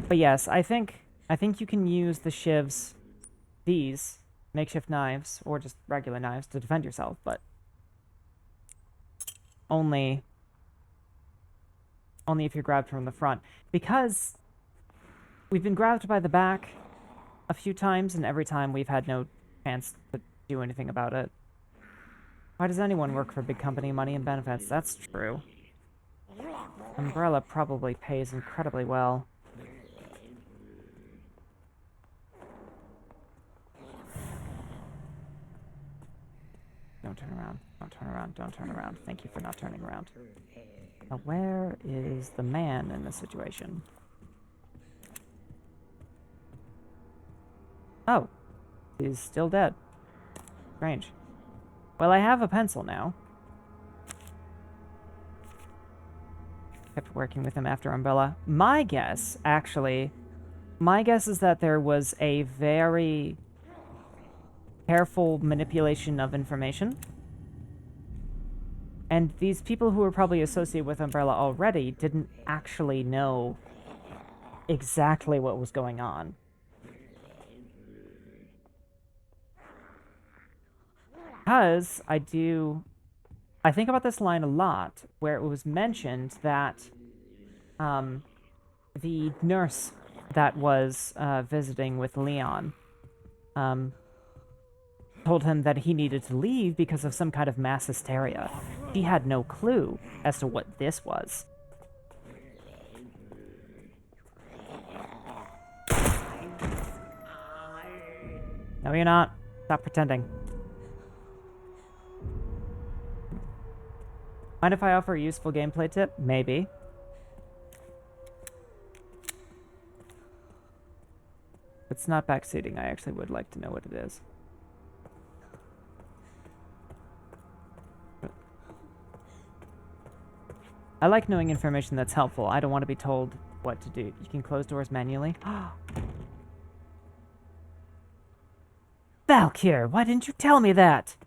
But yes, I think you can use the shivs, these makeshift knives, or just regular knives to defend yourself, but only if you're grabbed from the front. Because we've been grabbed by the back a few times, and every time we've had no chance to do anything about it. Why does anyone work for big company money and benefits? That's true. Umbrella probably pays incredibly well. Don't turn around. Don't turn around. Don't turn around. Thank you for not turning around. Now, where is the man in this situation? Oh. He's still dead. Strange. Well, I have a pencil now. Kept working with him after Umbrella. My guess is that there was a very careful manipulation of information. And these people who were probably associated with Umbrella already didn't actually know exactly what was going on. Because I think about this line a lot, where it was mentioned that the nurse that was visiting with Leon told him that he needed to leave because of some kind of mass hysteria. She had no clue as to what this was. No, you're not. Stop pretending. Mind if I offer a useful gameplay tip? Maybe. If it's not backseating, I actually would like to know what it is. I like knowing information that's helpful. I don't want to be told what to do. You can close doors manually. Valkyr, why didn't you tell me that?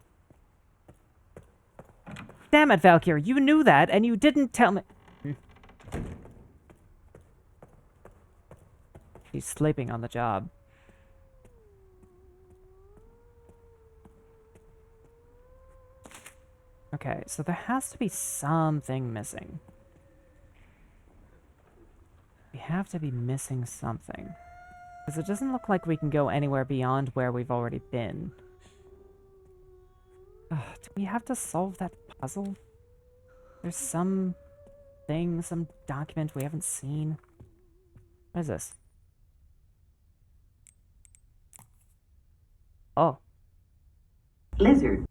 Damn it, Valkyr, you knew that, and you didn't tell me. She's sleeping on the job. Okay, so there has to be something missing. We have to be missing something. Because it doesn't look like we can go anywhere beyond where we've already been. Do we have to solve that puzzle? There's some thing, some document we haven't seen. What is this? Oh. Lizard.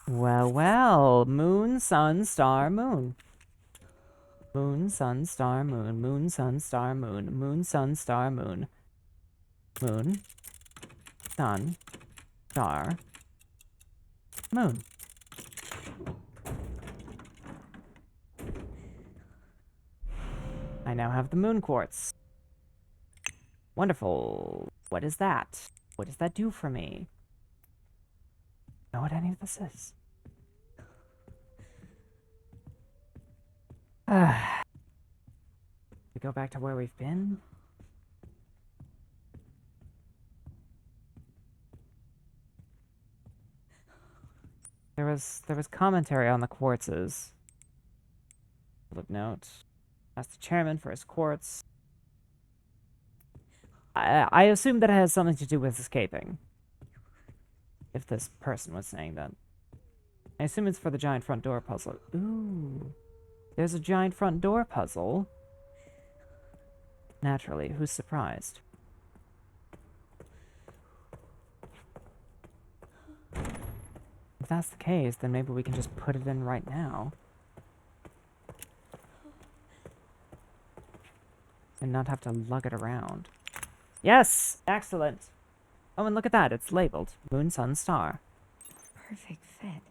Well, well. Moon, sun, star, moon. Moon, sun, star, moon. Moon, sun, star, moon. Moon, sun, star, moon. Moon, sun, star, moon. I now have the moon quartz. Wonderful. What is that? What does that do for me? I don't know what any of this is. We go back to where we've been? There was commentary on the quartzes. Footnote. Asked the chairman for his quartz. I assume that it has something to do with escaping. If this person was saying that. I assume it's for the giant front door puzzle. Ooh. There's a giant front door puzzle. Naturally, who's surprised? If that's the case, then maybe we can just put it in right now. And not have to lug it around. Yes! Excellent! Oh, and look at that. It's labeled Moon, Sun, Star. Perfect fit.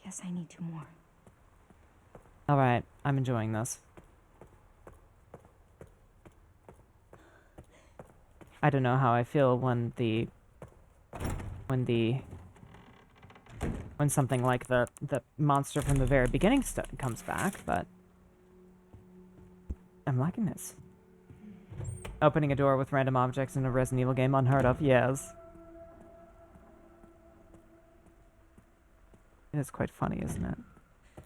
Yes, I need 2 more. Alright, I'm enjoying this. I don't know how I feel when something like the monster from the very beginning comes back, but I'm liking this. Opening a door with random objects in a Resident Evil game, unheard of, yes. It is quite funny, isn't it?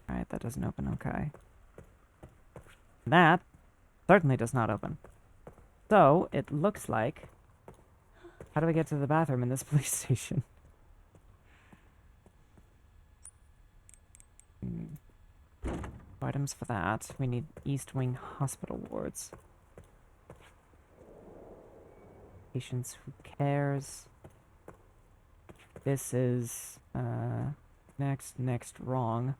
Alright, that doesn't open, okay. That certainly does not open. So, it looks like... How do I get to the bathroom in this police station? Items for that. We need East Wing hospital wards. Patients, who cares? This is, next, wrong.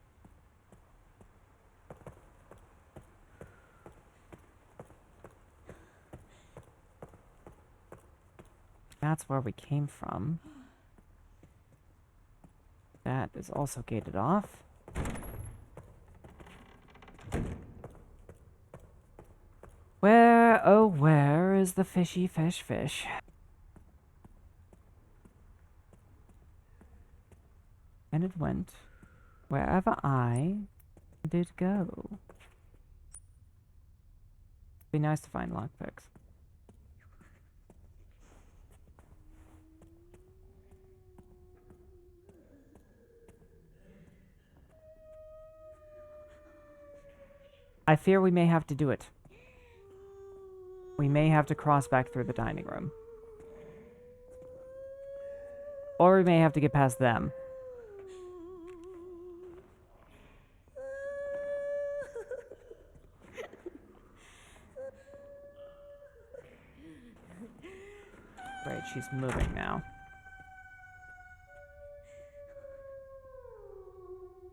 That's where we came from. That is also gated off. Where, oh where is the fishy fish? And it went wherever I did go. Be nice to find lockpicks. I fear we may have to do it. We may have to cross back through the dining room. Or we may have to get past them. Great, she's moving now.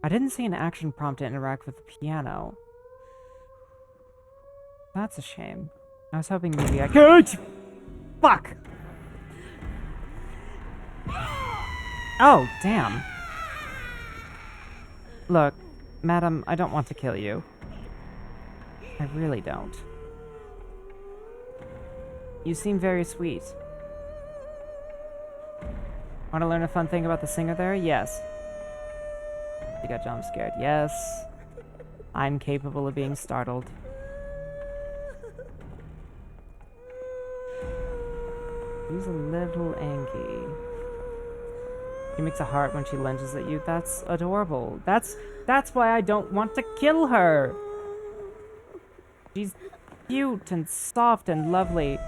I didn't see an action prompt to interact with the piano. That's a shame. I was hoping maybe I could. Fuck! Oh, damn. Look, madam, I don't want to kill you. I really don't. You seem very sweet. Want to learn a fun thing about the singer there? Yes. You got jump scared. Yes. I'm capable of being startled. She's a little angry. She makes a heart when she lunges at you. That's adorable. That's why I don't want to kill her. She's cute and soft and lovely.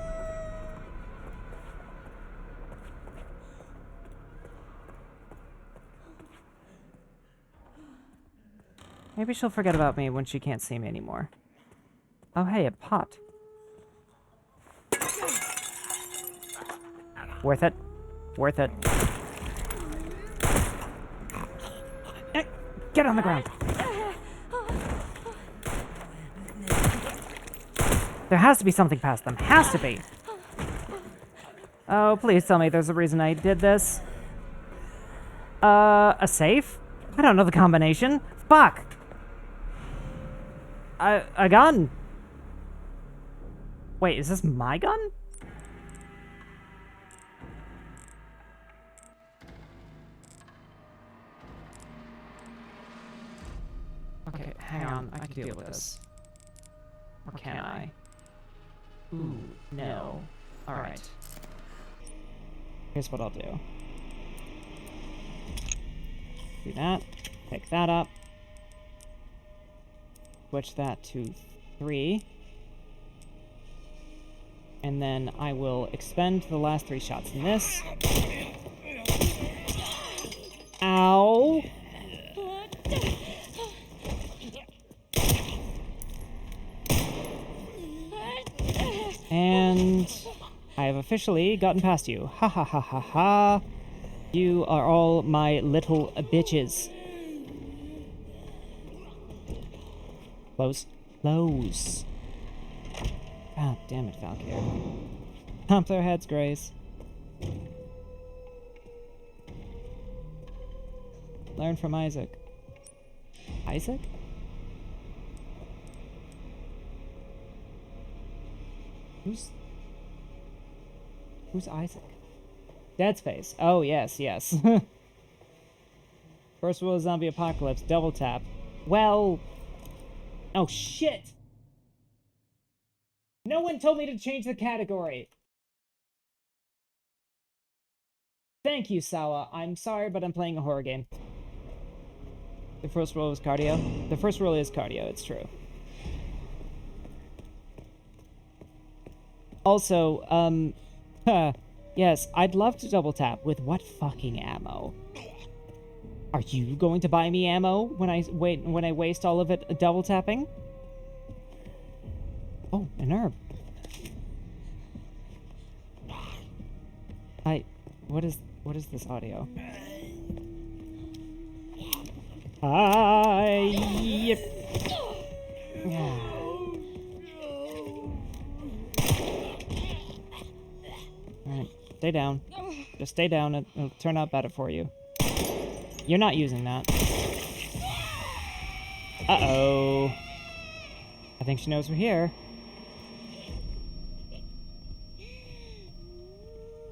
Maybe she'll forget about me when she can't see me anymore. Oh, hey, a pot. Worth it. Worth it. Get on the ground. There has to be something past them. Has to be. Oh, please tell me there's a reason I did this. A safe? I don't know the combination. Fuck. A gun. Wait, is this my gun? Okay, hang on. I can deal with this. Or can I? Ooh, no. Alright. Here's what I'll do. Do that. Pick that up. Switch that to 3. And then I will expend the last 3 shots in this. Ow! And I have officially gotten past you. Ha ha ha ha ha. You are all my little bitches. Close. Close. God damn it, Valkyr. Pump their heads, Grace. Learn from Isaac. Isaac? Who's Isaac? Dead Space. Oh, yes, yes. First rule of zombie apocalypse, double tap. Well... Oh, shit! No one told me to change the category! Thank you, Sawa. I'm sorry, but I'm playing a horror game. The first rule is cardio. The first rule is cardio, it's true. Also, yes, I'd love to double tap. With what fucking ammo? Are you going to buy me ammo when I waste all of it double tapping? Oh, an herb. What is this audio? Alright, stay down. Just stay down, it'll turn out better for you. You're not using that. Uh-oh. I think she knows we're here.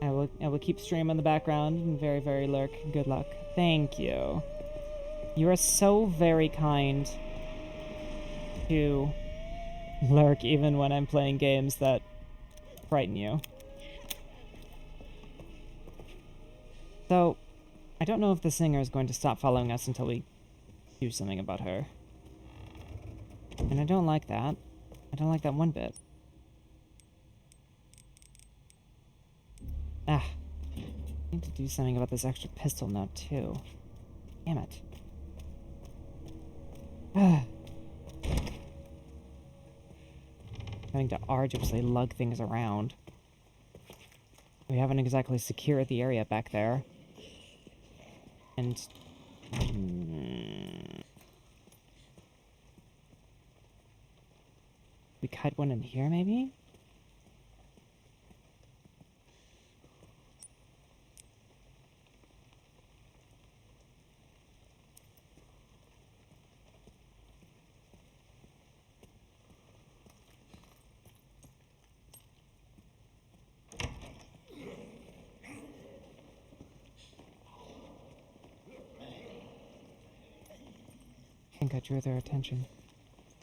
I will keep stream in the background and very, very lurk. Good luck. Thank you. You are so very kind to lurk even when I'm playing games that frighten you. So, I don't know if the singer is going to stop following us until we do something about her. And I don't like that. I don't like that one bit. Ah. I need to do something about this extra pistol now, too. Damn it. Having to arduously lug things around. We haven't exactly secured the area back there. And... we cut one in here, maybe? I think I drew their attention.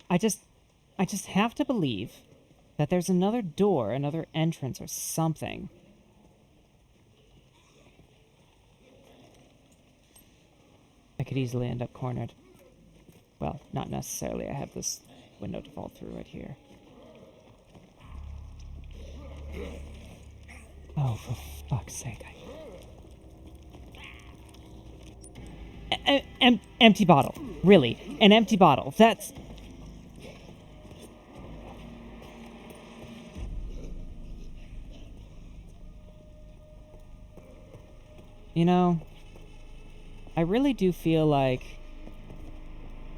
I just have to believe that there's another door, another entrance or something. I could easily end up cornered. Well, not necessarily. I have this window to fall through right here. Oh, for fuck's sake. Empty bottle. Really. An empty bottle. That's... You know, I really do feel like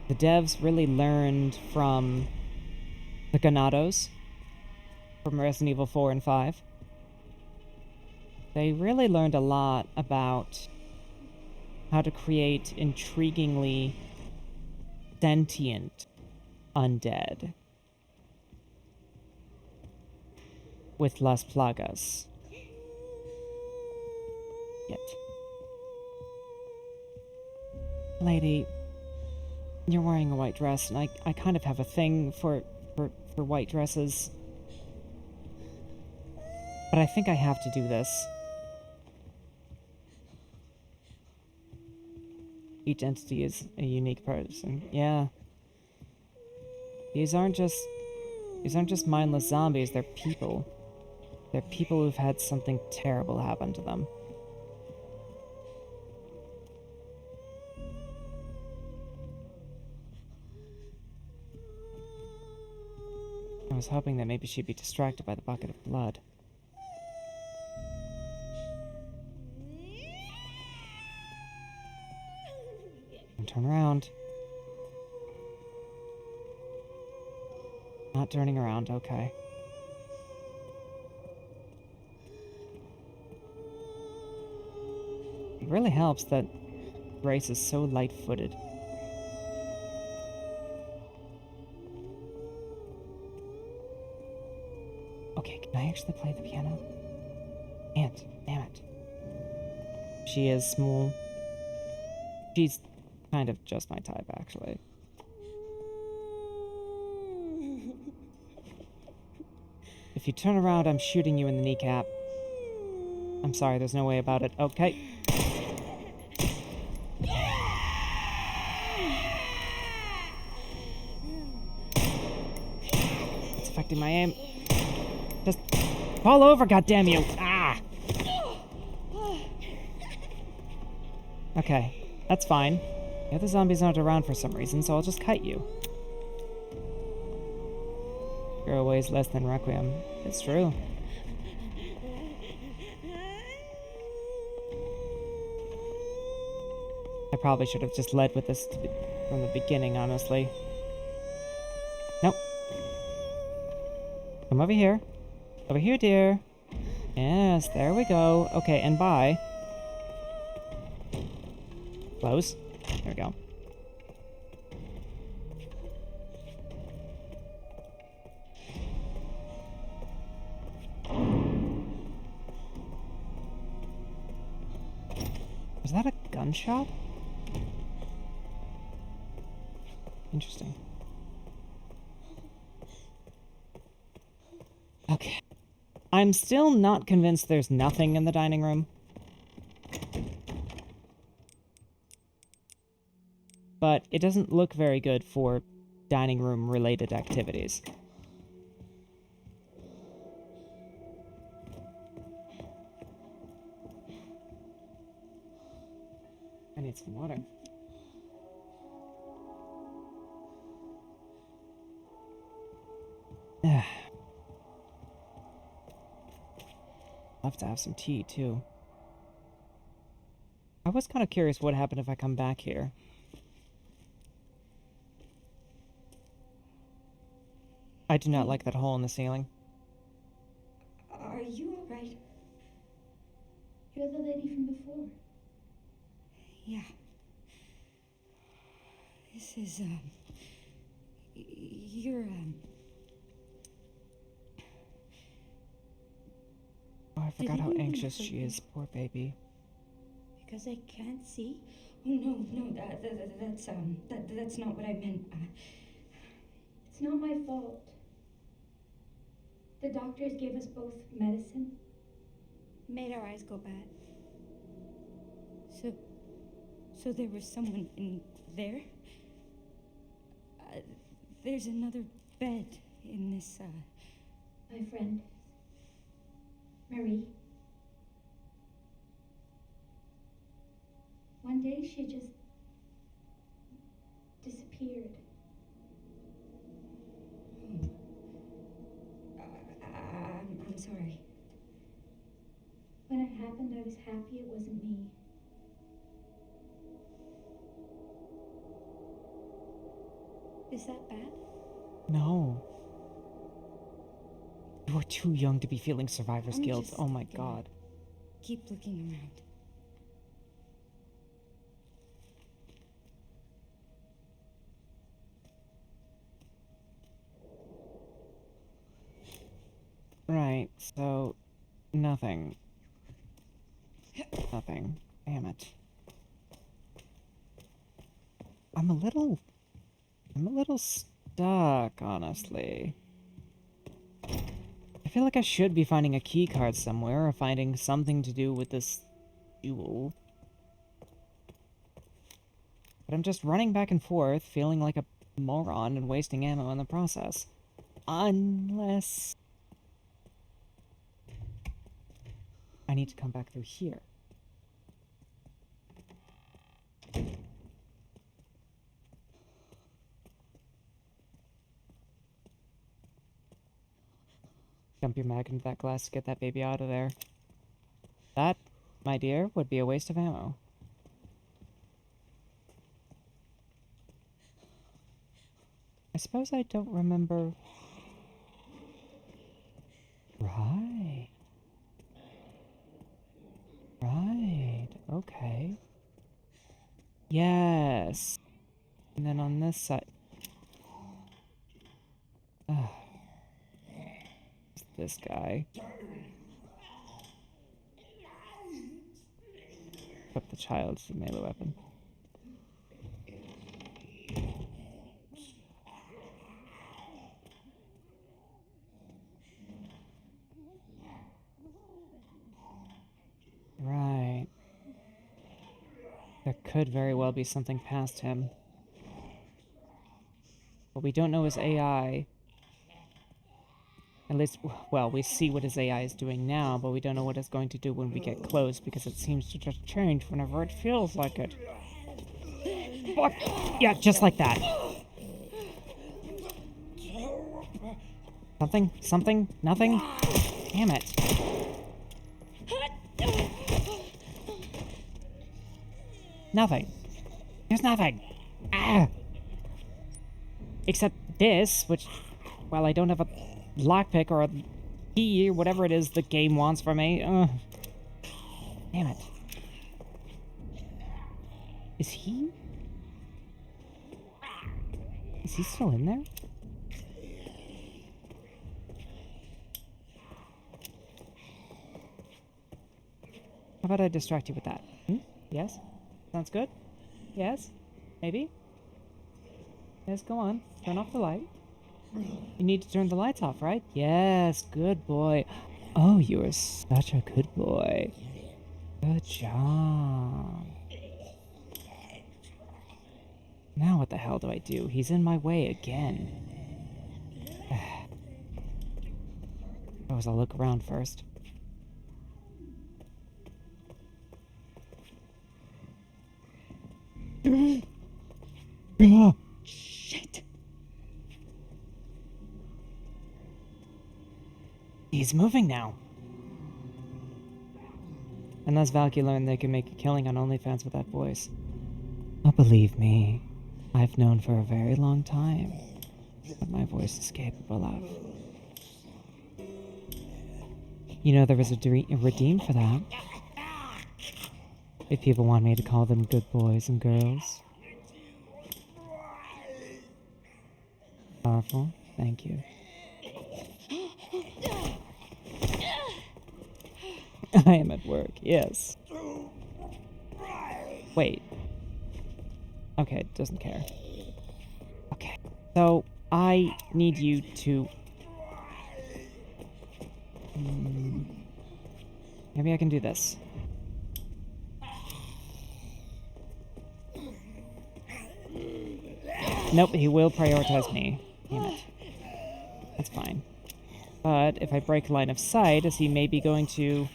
The devs really learned from the Ganados from Resident Evil 4 and 5. They really learned a lot about how to create intriguingly sentient undead with Las Plagas. Yet. Lady, you're wearing a white dress, and I kind of have a thing for white dresses. But I think I have to do this. Each entity is a unique person. Yeah. These aren't just mindless zombies, they're people. They're people who've had something terrible happen to them. I was hoping that maybe she'd be distracted by the bucket of blood. And turn around. Not turning around, okay. It really helps that Grace is so light-footed. Okay, can I actually play the piano? Can't, damn it. She is small. She's kind of just my type, actually. If you turn around, I'm shooting you in the kneecap. I'm sorry, there's no way about it. Okay. It's affecting my aim. Just fall over, goddammit! Ah! Okay, that's fine. The other zombies aren't around for some reason, so I'll just kite you. Hero weighs less than Requiem. It's true. I probably should have just led with this from the beginning, honestly. Nope. Come over here. Over here, dear. Yes, there we go. Okay, and bye. Close. There we go. Was that a gunshot? Interesting. Okay. I'm still not convinced there's nothing in the dining room. But it doesn't look very good for dining room related activities. I need some water. Love to have some tea, too. I was kind of curious what happened if I come back here. I do not like that hole in the ceiling. Are you alright? You're the lady from before. Yeah. This is, you're, Oh, I forgot how anxious she is, poor baby. Because I can't see? Oh, no, that's not what I meant. It's not my fault. The doctors gave us both medicine. Made our eyes go bad. So there was someone in there? There's another bed in this, My friend. Marie. One day she just disappeared. I'm sorry. When it happened, I was happy it wasn't me. Is that bad? No. You are too young to be feeling survivor's I'm guilt. just Oh my gonna god. Keep looking around. Right, so nothing. Nothing. Damn it. I'm a little stuck, honestly. I feel like I should be finding a key card somewhere or finding something to do with this jewel. But I'm just running back and forth, feeling like a moron and wasting ammo in the process. Unless I need to come back through here. Dump your mag into that glass to get that baby out of there. That, my dear, would be a waste of ammo. I suppose I don't remember... Right. Right. Okay. Yes. And then on this side... It's this guy. Equip the child as a melee weapon. Right. There could very well be something past him. But we don't know his AI. At least, well, we see what his AI is doing now, but we don't know what it's going to do when we get close, because it seems to just change whenever it feels like it. Fuck! Yeah, just like that. Something? Something? Nothing? Damn it. Nothing. There's nothing. Ah! Except this, which, well, I don't have a lockpick or a key or whatever it is the game wants from me. Damn it. Is he still in there? How about I distract you with that? Yes? Sounds good? Yes? Maybe? Yes, go on. Turn off the light. You need to turn the lights off, right? Yes, good boy. Oh, you are such a good boy. Good job. Now what the hell do I do? He's in my way again. Suppose I'll look around first. Shit! He's moving now. Unless Valky learned they can make a killing on OnlyFans with that voice. Oh, believe me, I've known for a very long time what my voice is capable of. You know, there was a redeem for that. If people want me to call them good boys and girls. Powerful. Thank you. I am at work, yes. Wait. Okay, doesn't care. Okay, so I need you to... maybe I can do this. Nope, he will prioritize me. Damn it. That's fine. But if I break line of sight, is he maybe going to...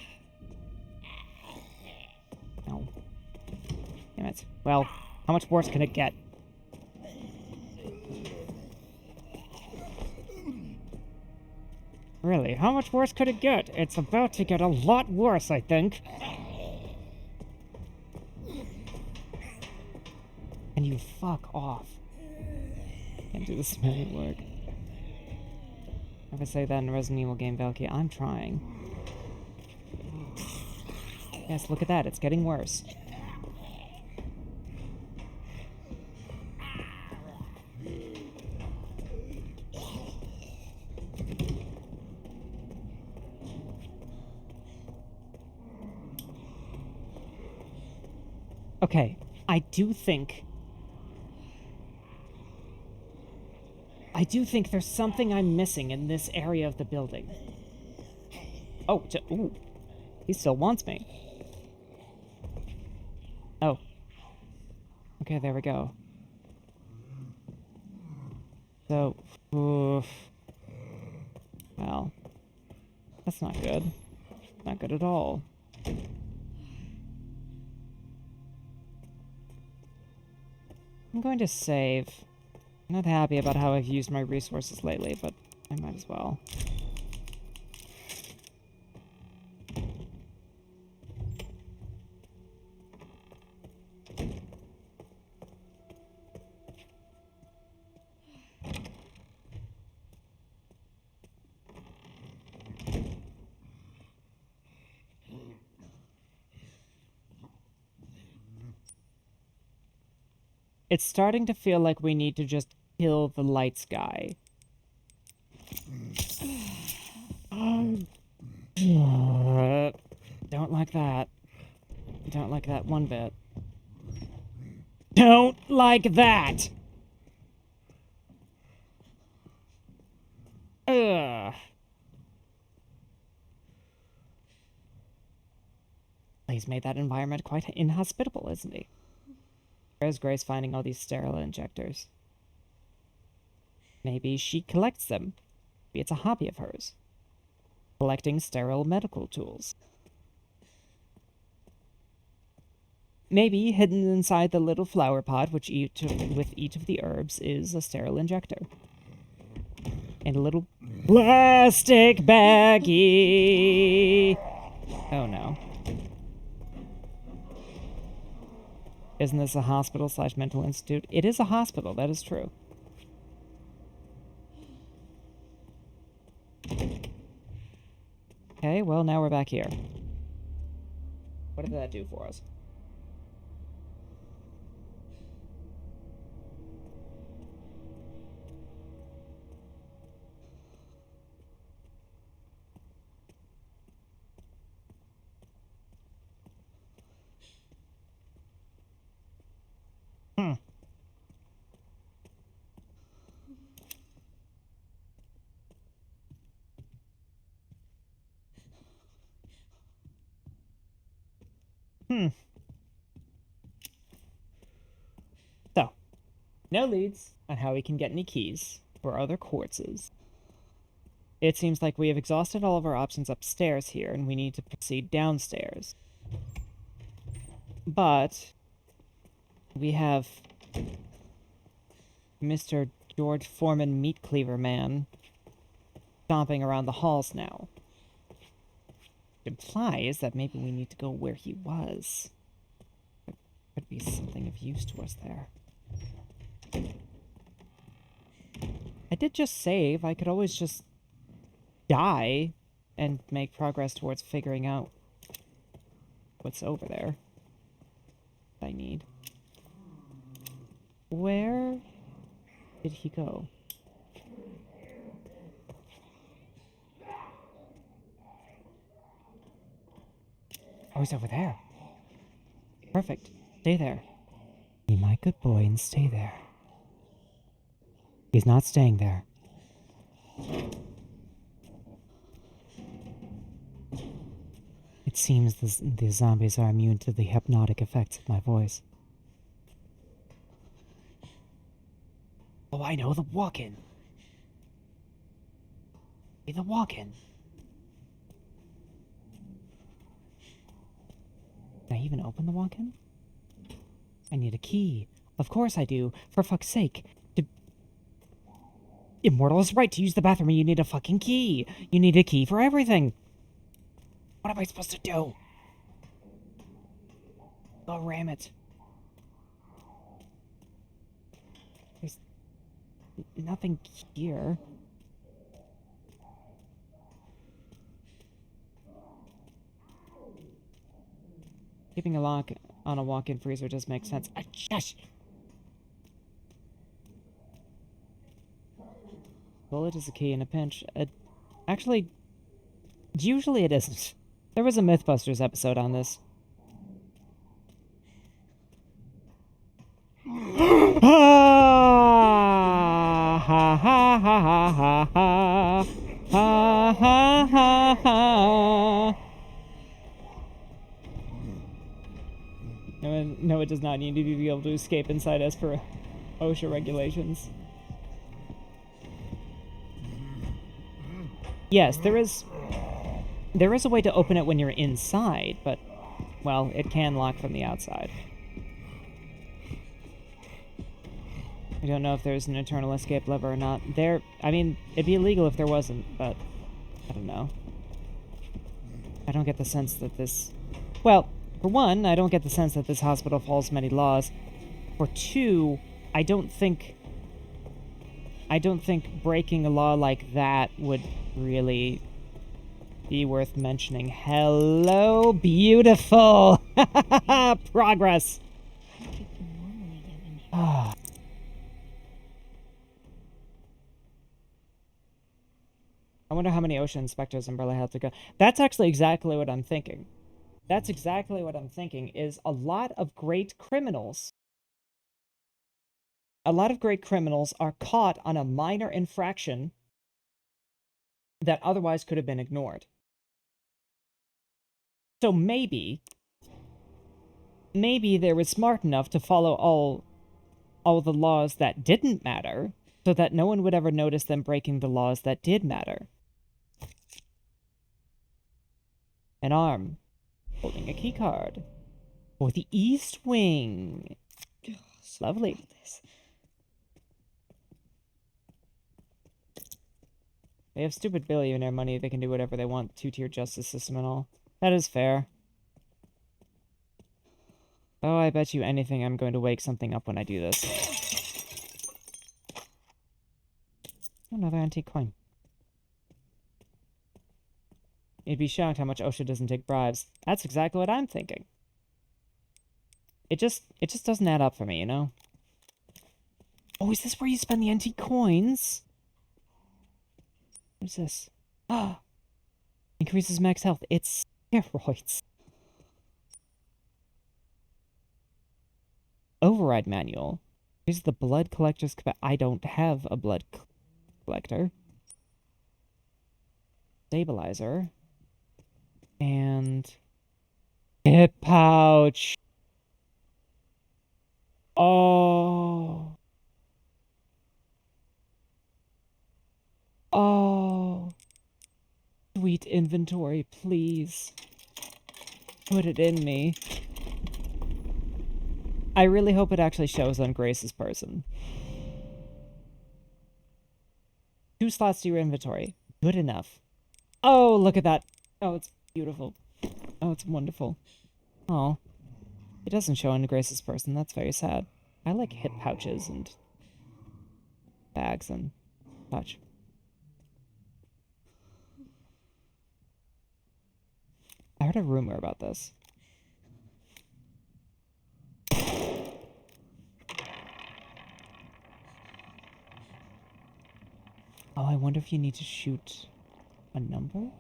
No. Damn it. Well, how much worse can it get? Really, how much worse could it get? It's about to get a lot worse, I think. And you fuck off. Can't do the spirit work. If I say that in a Resident Evil game, Valky, I'm trying. Yes, look at that. It's getting worse. Okay, I do think there's something I'm missing in this area of the building. Oh, ooh. He still wants me. Oh. Okay, there we go. So, oof. Well, that's not good. Not good at all. I'm going to save. I'm not happy about how I've used my resources lately, but I might as well. It's starting to feel like we need to just kill the lights guy. Don't like that. Don't like that one bit. Don't like that! Ugh. He's made that environment quite inhospitable, isn't he? Where's Grace finding all these sterile injectors? Maybe she collects them. Maybe it's a hobby of hers. Collecting sterile medical tools. Maybe hidden inside the little flower pot, with each of the herbs, is a sterile injector. And a little plastic baggie. Oh no. Isn't this a hospital/mental institute? It is a hospital, that is true. Okay, well, now we're back here. What did that do for us? So, no leads on how we can get any keys or other quartzes. It seems like we have exhausted all of our options upstairs here, and we need to proceed downstairs. But we have Mr. George Foreman Meat Cleaver Man stomping around the halls now. It implies that maybe we need to go where he was. There could be something of use to us there. I did just save. I could always just die and make progress towards figuring out what's over there I need. Where did he go? Oh, he's over there. Perfect. Stay there. Be my good boy and stay there. He's not staying there. It seems the zombies are immune to the hypnotic effects of my voice. Oh, I know, the walk-in. Be the walk-in. Can I even open the walk-in? I need a key. Of course I do. For fuck's sake. Immortal is right. To use the bathroom, you need a fucking key. You need a key for everything. What am I supposed to do? Oh, ram it. Nothing here. Keeping a lock on a walk-in freezer does make sense. Shush! Bullet is a key in a pinch. Actually, usually it isn't. There was a Mythbusters episode on this. Ha ha ha ha ha ha ha ha ha ha. No, it does not need to be able to escape inside as per OSHA regulations. Yes, there is a way to open it when you're inside, but, well, it can lock from the outside. I don't know if there's an internal escape lever or not. I mean, it'd be illegal if there wasn't, but I don't know. I don't get the sense that this... Well, for one, I don't get the sense that this hospital follows many laws. For two, I don't think breaking a law like that would really be worth mentioning. Hello, beautiful! Progress! I wonder how many OSHA inspectors Umbrella had to go. That's actually exactly what I'm thinking. That's exactly what I'm thinking, is a lot of great criminals are caught on a minor infraction that otherwise could have been ignored. So maybe they were smart enough to follow all the laws that didn't matter, so that no one would ever notice them breaking the laws that did matter. An arm holding a key card for the East Wing. Oh, Lovely. They have stupid billionaire money. They can do whatever they want. Two-tier justice system and all. That is fair. Oh, I bet you anything I'm going to wake something up when I do this. Another antique coin. You'd be shocked how much OSHA doesn't take bribes. That's exactly what I'm thinking. It just doesn't add up for me, you know? Oh, is this where you spend the antique coins? What's this? Ah! Increases max health. It's steroids. Override manual. Here's the blood collector's... I don't have a blood collector. Stabilizer. And... hip pouch. Oh. Oh. Sweet inventory, please. Put it in me. I really hope it actually shows on Grace's person. 2 slots to your inventory. Good enough. Oh, look at that. Oh, it's beautiful. Oh, it's wonderful. Oh. It doesn't show on Grace's person. That's very sad. I like hip pouches and bags and such. I heard a rumor about this. Oh, I wonder if you need to shoot a number?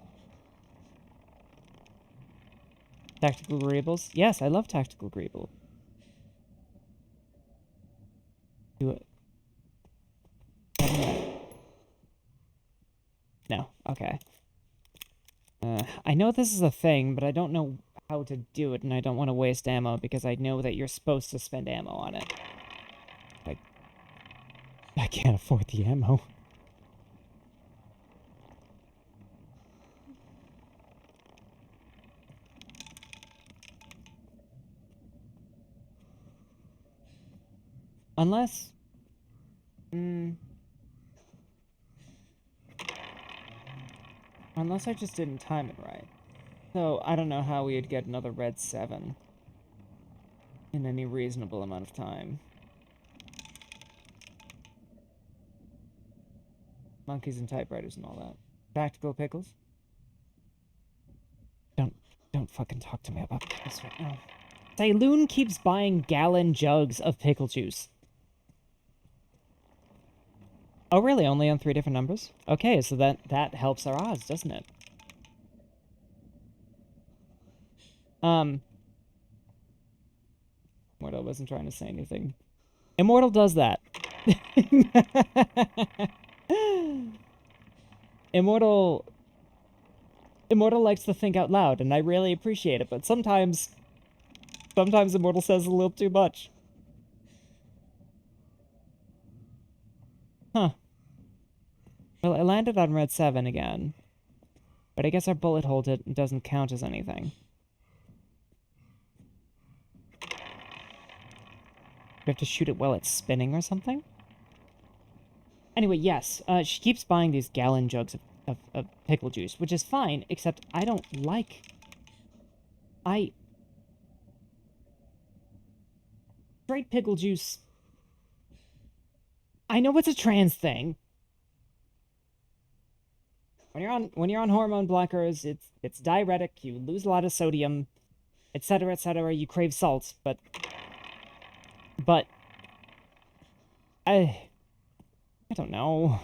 Tactical Greebles? Yes, I love Tactical Greeble. Do it. No, okay. I know this is a thing, but I don't know how to do it, and I don't want to waste ammo, because I know that you're supposed to spend ammo on it. I can't afford the ammo. Unless... Unless I just didn't time it right. So, I don't know how we'd get another red 7 in any reasonable amount of time. Monkeys and typewriters and all that. Practical pickles? Don't fucking talk to me about pickles right now. Saloon keeps buying gallon jugs of pickle juice. Oh, really? Only on 3 different numbers? Okay, so that helps our odds, doesn't it? Immortal wasn't trying to say anything. Immortal does that. Immortal likes to think out loud, and I really appreciate it, but sometimes Immortal says a little too much. Huh. Well, I landed on red 7 again. But I guess our bullet hole doesn't count as anything. We have to shoot it while it's spinning or something? Anyway, yes, she keeps buying these gallon jugs of pickle juice, which is fine, except I don't like... Straight pickle juice... I know it's a trans thing. When you're on hormone blockers, it's diuretic, you lose a lot of sodium, etc., etc., you crave salt, but I don't know.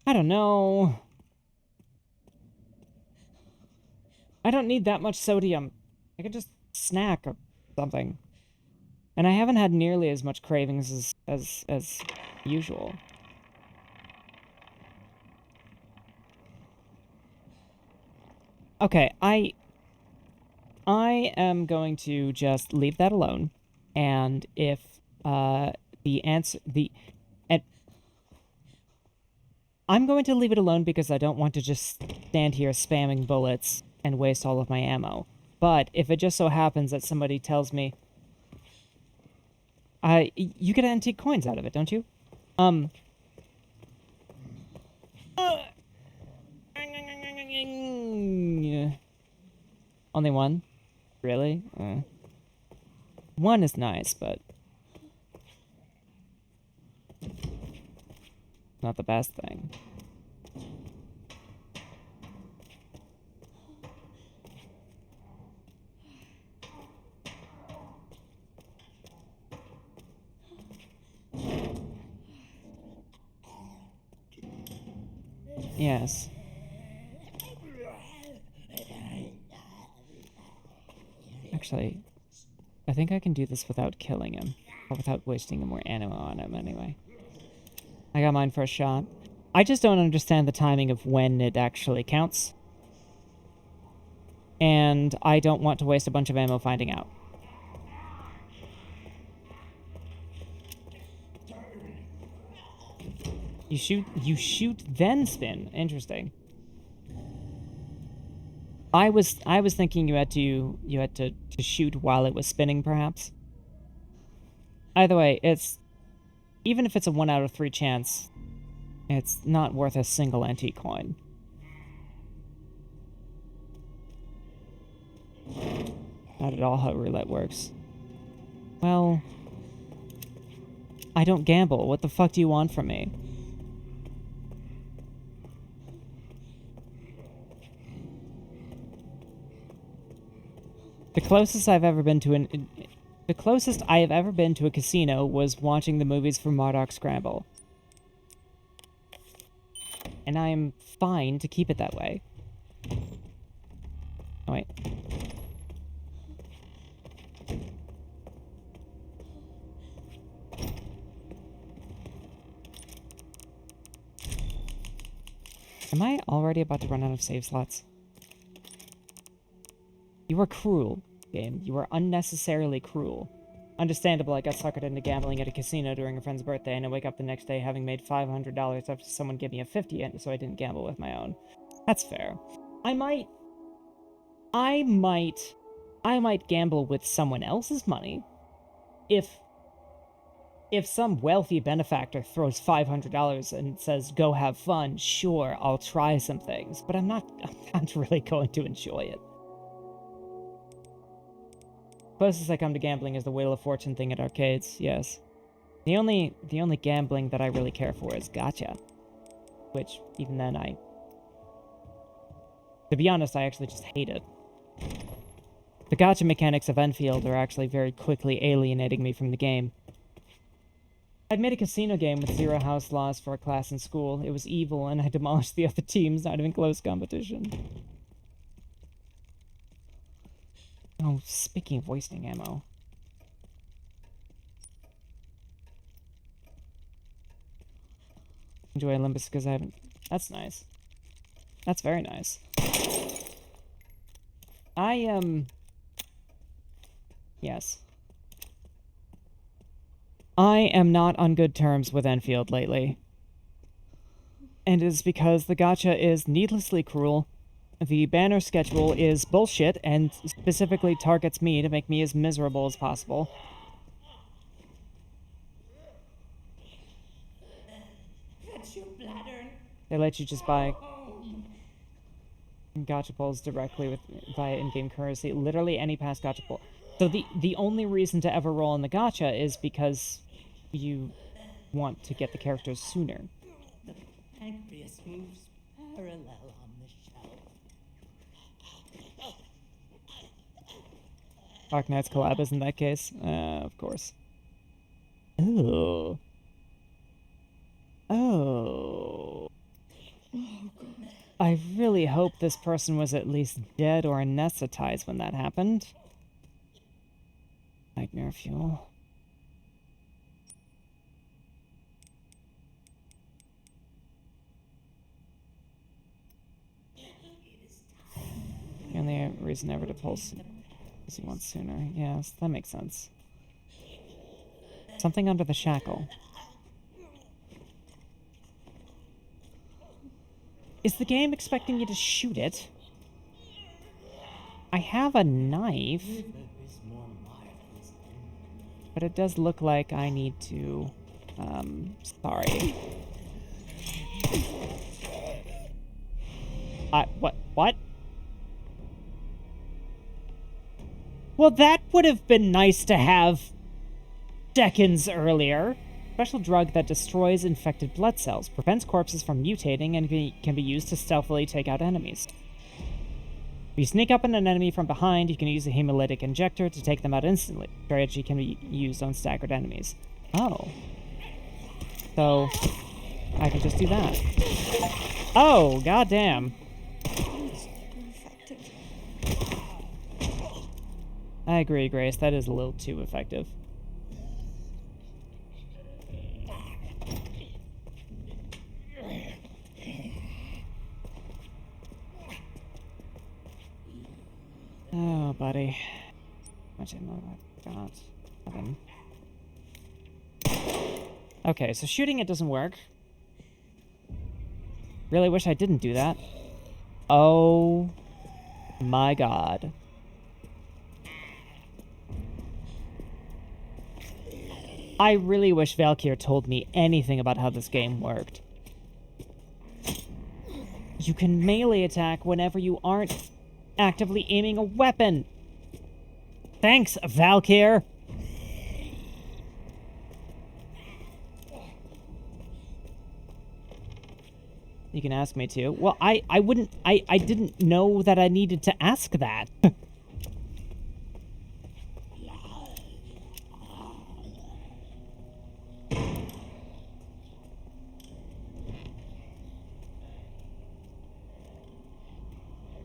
I don't know. I don't need that much sodium. I could just snack or something. And I haven't had nearly as much cravings as usual. Okay, I am going to just leave that alone. And if I'm going to leave it alone because I don't want to just stand here spamming bullets and waste all of my ammo. But if it just so happens that somebody tells me, you get antique coins out of it, don't you? Only one? Really? One is nice, but not the best thing. Yes. Actually, I think I can do this without killing him. Or without wasting more ammo on him, anyway. I got mine for a shot. I just don't understand the timing of when it actually counts. And I don't want to waste a bunch of ammo finding out. You shoot, then spin. Interesting. I was thinking you had to shoot while it was spinning, perhaps. Either way, even if it's a 1 out of 3 chance, it's not worth a single antique coin. Not at all how roulette works. Well, I don't gamble. What the fuck do you want from me? The closest I have ever been to a casino was watching the movies for Marduk Scramble. And I am fine to keep it that way. Oh, wait. Am I already about to run out of save slots? You are cruel, game. You are unnecessarily cruel. Understandable, I got suckered into gambling at a casino during a friend's birthday, and I wake up the next day having made $500 after someone gave me a 50, and so I didn't gamble with my own. That's fair. I might gamble with someone else's money if some wealthy benefactor throws $500 and says, go have fun, sure, I'll try some things, but I'm not really going to enjoy it. Closest I come to gambling is the Wheel of Fortune thing at arcades, yes. The only gambling that I really care for is gacha. Which, even then, to be honest, I actually just hate it. The gacha mechanics of Enfield are actually very quickly alienating me from the game. I'd made a casino game with 0 house laws for a class in school. It was evil, and I demolished the other teams, not even close competition. Oh, speaking of wasting ammo. Enjoy Olympus because I haven't... That's nice. That's very nice. Yes. I am not on good terms with Enfield lately. And it is because the gacha is needlessly cruel. The banner schedule is bullshit and specifically targets me to make me as miserable as possible. That's your bladder. They let you just buy gacha pulls directly via in-game currency. Literally any past gacha pull. So the only reason to ever roll in the gacha is because you want to get the characters sooner. The pancreas moves parallel on the shelf. Dark Knight's collab is in that case. Of course. Ooh. Oh. I really hope this person was at least dead or anesthetized when that happened. Nightmare fuel. The only reason ever to pulse is he wants sooner. Yes, that makes sense. Something under the shackle. Is the game expecting you to shoot it? I have a knife. But it does look like I need to... sorry. What? Well, that would have been nice to have seconds earlier. Special drug that destroys infected blood cells, prevents corpses from mutating, and can be used to stealthily take out enemies. If you sneak up on an enemy from behind, you can use a hemolytic injector to take them out instantly. The strategy can be used on staggered enemies. Oh. So, I can just do that. Oh, goddamn. I agree, Grace. That is a little too effective. Oh, buddy. How much ammo have I got? 7. Okay, so shooting it doesn't work. Really wish I didn't do that. Oh my god. I really wish Valkyr told me anything about how this game worked. You can melee attack whenever you aren't actively aiming a weapon. Thanks, Valkyr. You can ask me to. Well, I didn't know that I needed to ask that.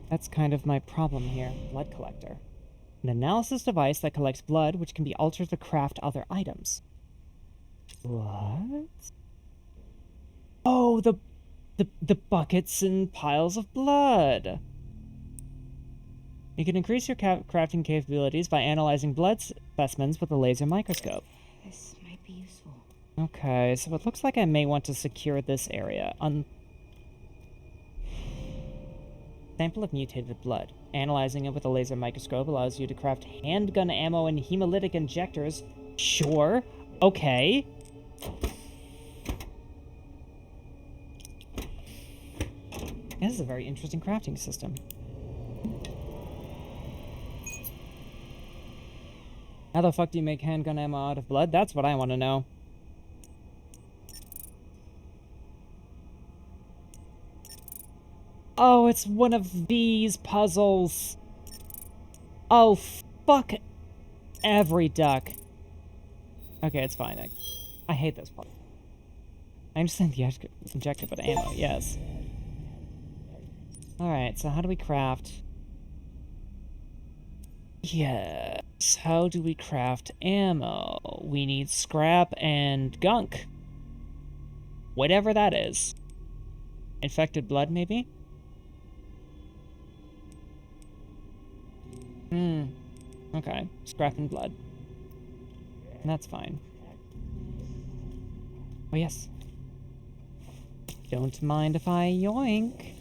That's kind of my problem here. Blood collector. An analysis device that collects blood, which can be altered to craft other items. What? Oh, the buckets and piles of blood. You can increase your crafting capabilities by analyzing blood specimens with a laser microscope. This might be useful. Okay, so it looks like I may want to secure this area. Sample of mutated blood. Analyzing it with a laser microscope allows you to craft handgun ammo and hemolytic injectors. Sure. Okay. This is a very interesting crafting system. How the fuck do you make handgun ammo out of blood? That's what I want to know. Oh, it's one of these puzzles. Oh, fuck every duck. Okay, it's fine. I hate this part. I understand the objective, but ammo, yes. Alright, so how do we craft? Yes, how do we craft ammo? We need scrap and gunk. Whatever that is. Infected blood, maybe? Okay, scrap and blood. That's fine. Oh, yes. Don't mind if I yoink.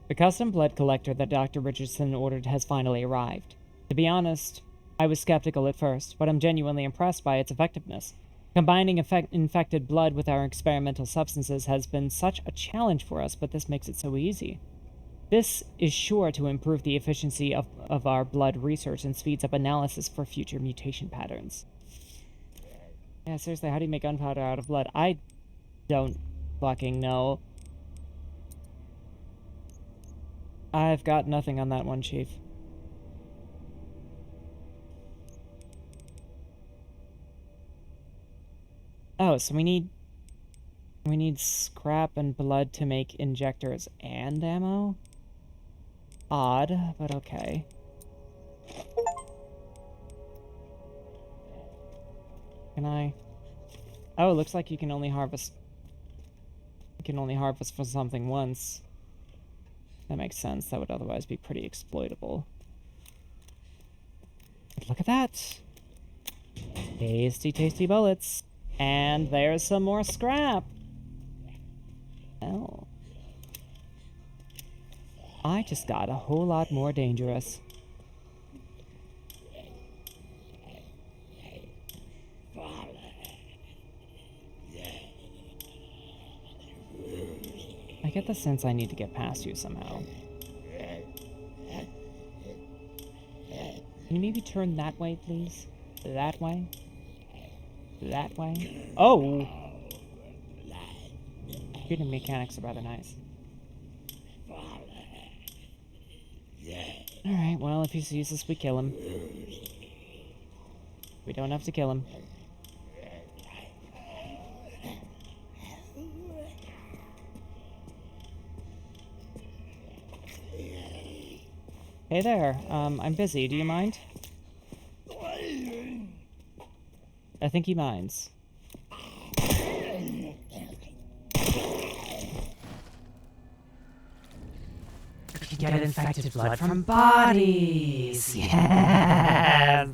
The custom blood collector that Dr. Richardson ordered has finally arrived. To be honest, I was skeptical at first, but I'm genuinely impressed by its effectiveness. Combining infected blood with our experimental substances has been such a challenge for us, but this makes it so easy. This is sure to improve the efficiency of our blood research and speeds up analysis for future mutation patterns. Yeah, seriously, how do you make gunpowder out of blood? I don't fucking know. I've got nothing on that one, Chief. Oh, so we need scrap and blood to make injectors and ammo? Odd, but okay. Can I? Oh, it looks like you can only harvest for something once. That makes sense. That would otherwise be pretty exploitable. But look at that. Tasty, tasty bullets. And there's some more scrap. Oh. I just got a whole lot more dangerous. I get the sense I need to get past you somehow. Can you maybe turn that way, please? That way? That way? Oh! Computer mechanics are rather nice. Alright, well, if he's useless, we kill him. We don't have to kill him. Hey there, I'm busy. Do you mind? I think he minds. You get infected blood from bodies! Yes!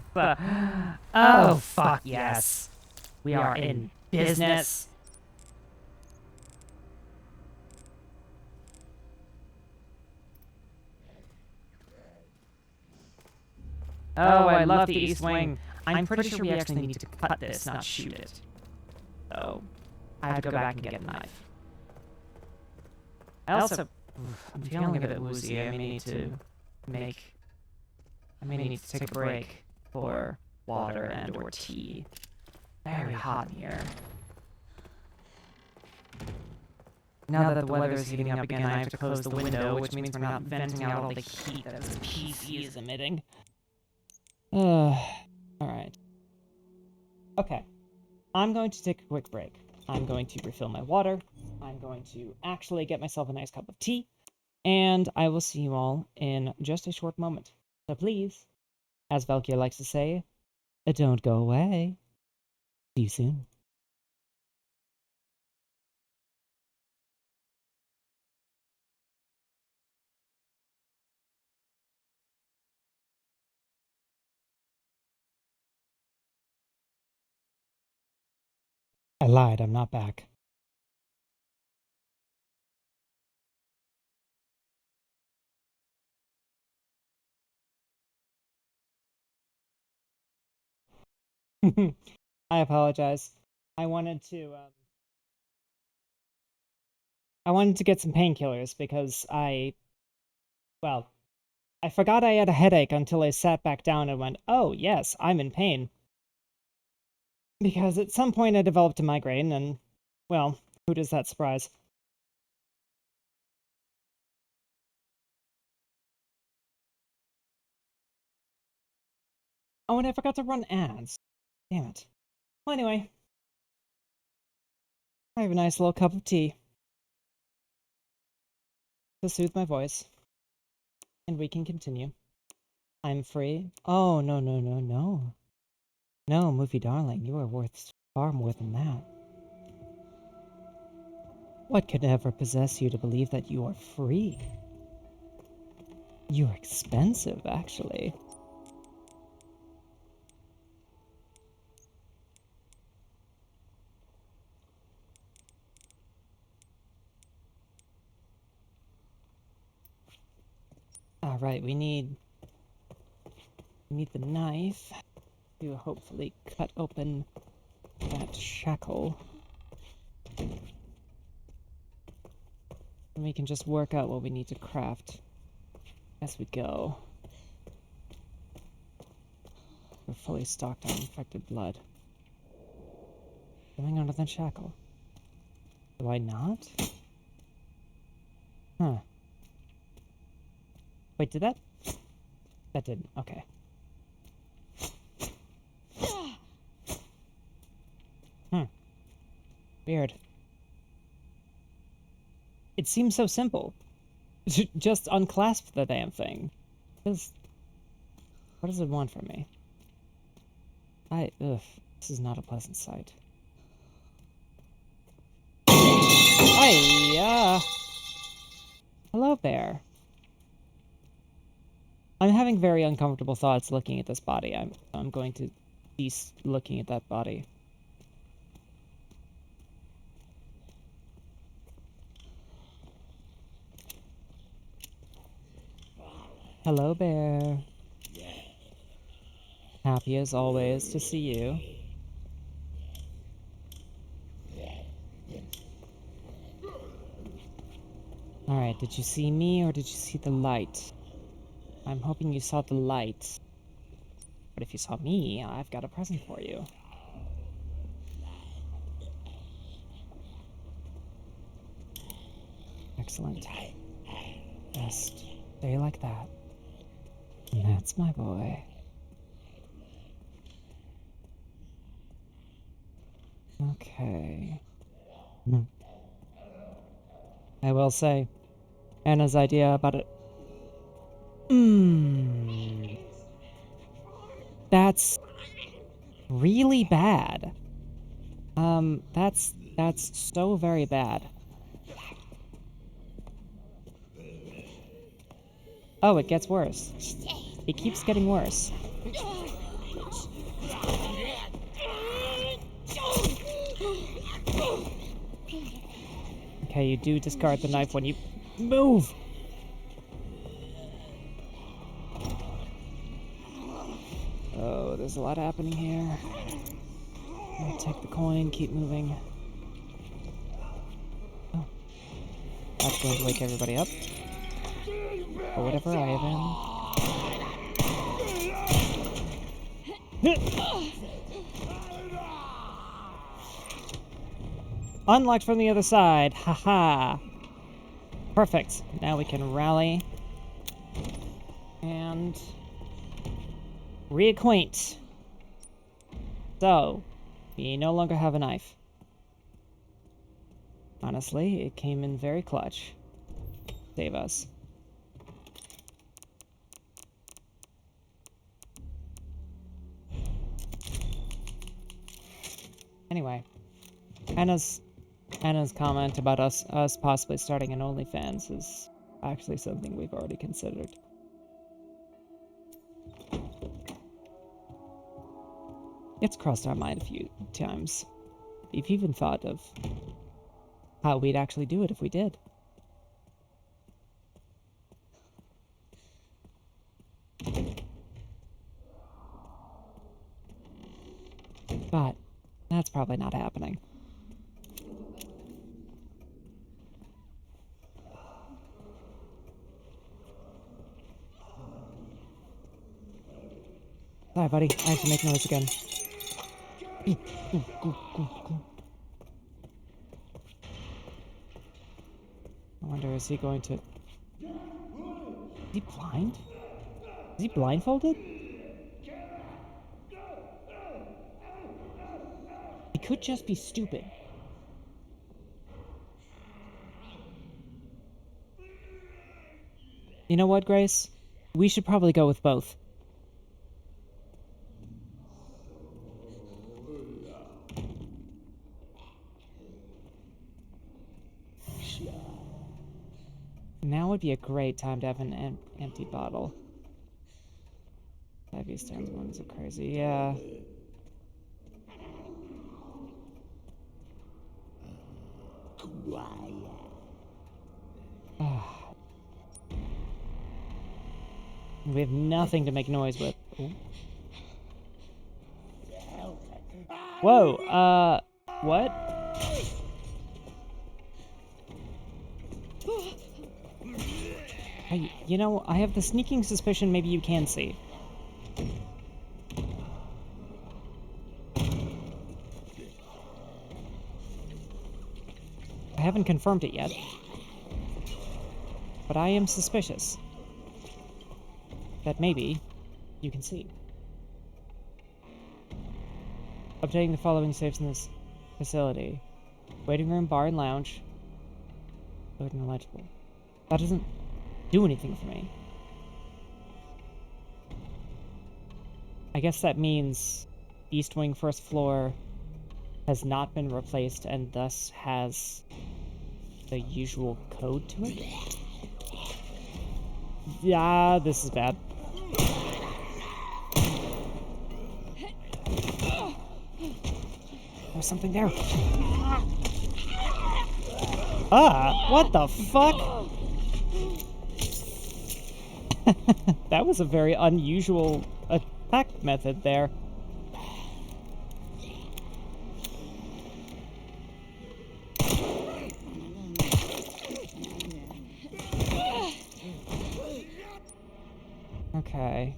Oh, fuck yes. We are in business. Oh, I love the East Wing. I'm pretty sure we actually need to cut this, not shoot it. So, I have to go back and get a knife. I also... I'm feeling a bit woozy. I may need to take a break for water and or tea. Very hot in here. Now that the weather is heating up again, I have to close the window, which means we're not venting out all the heat that this PC is emitting. Alright. Okay. I'm going to take a quick break. I'm going to refill my water. I'm going to actually get myself a nice cup of tea. And I will see you all in just a short moment. So please, as Valkyria likes to say, don't go away. See you soon. I lied, I'm not back. I apologize. I wanted to get some painkillers because well, I forgot I had a headache until I sat back down and went, oh, yes, I'm in pain. Because at some point I developed a migraine, and, well, who does that surprise? Oh, and I forgot to run ads. Damn it. Well, anyway. I have a nice little cup of tea to soothe my voice. And we can continue. I'm free. Oh, no, no, no, no. No, movie darling, you are worth far more than that. What could ever possess you to believe that you are free? You're expensive, actually. Alright, we need the knife to hopefully cut open that shackle. And we can just work out what we need to craft as we go. We're fully stocked on infected blood. Coming under the shackle. Do I not? Huh. Wait, did that? That didn't. Okay. Weird. It seems so simple. Just unclasp the damn thing. What does it want from me? Ugh. This is not a pleasant sight. Hiya! Hello, bear. I'm having very uncomfortable thoughts looking at this body. I'm going to cease looking at that body. Hello, bear. Happy as always to see you. Alright, did you see me or did you see the light? I'm hoping you saw the light. But if you saw me, I've got a present for you. Excellent. Just stay like that. That's my boy. Okay. I will say, Anna's idea about it. That's really bad. That's so very bad. Oh, it gets worse. It keeps getting worse. Okay, you do discard the knife when you move! Oh, there's a lot happening here. I'm gonna take the coin, keep moving. Oh. That's going to wake everybody up. Or whatever I have in. Unlocked from the other side. Haha. Perfect. Now we can rally. And reacquaint. So, we no longer have a knife. Honestly, it came in very clutch. Save us. Anyway, Anna's comment about us possibly starting an OnlyFans is actually something we've already considered. It's crossed our mind a few times. We've even thought of how we'd actually do it if we did. But that's probably not happening. Sorry, buddy. I have to make noise again. I wonder, is he going to... Is he blind? Is he blindfolded? He could just be stupid. You know what, Grace? We should probably go with both. Now would be a great time to have an empty bottle. Heavy stones ones are crazy, yeah. We have nothing to make noise with. Ooh. Whoa, what? You know, I have the sneaking suspicion maybe you can see. I haven't confirmed it yet. But I am suspicious that maybe you can see. Updating the following safes in this facility. Waiting room, bar, and lounge. Loading illegible. That doesn't do anything for me. I guess that means East Wing first floor has not been replaced and thus has the usual code to it. Yeah, this is bad. There's something there. Ah, what the fuck? That was a very unusual attack method there. Okay,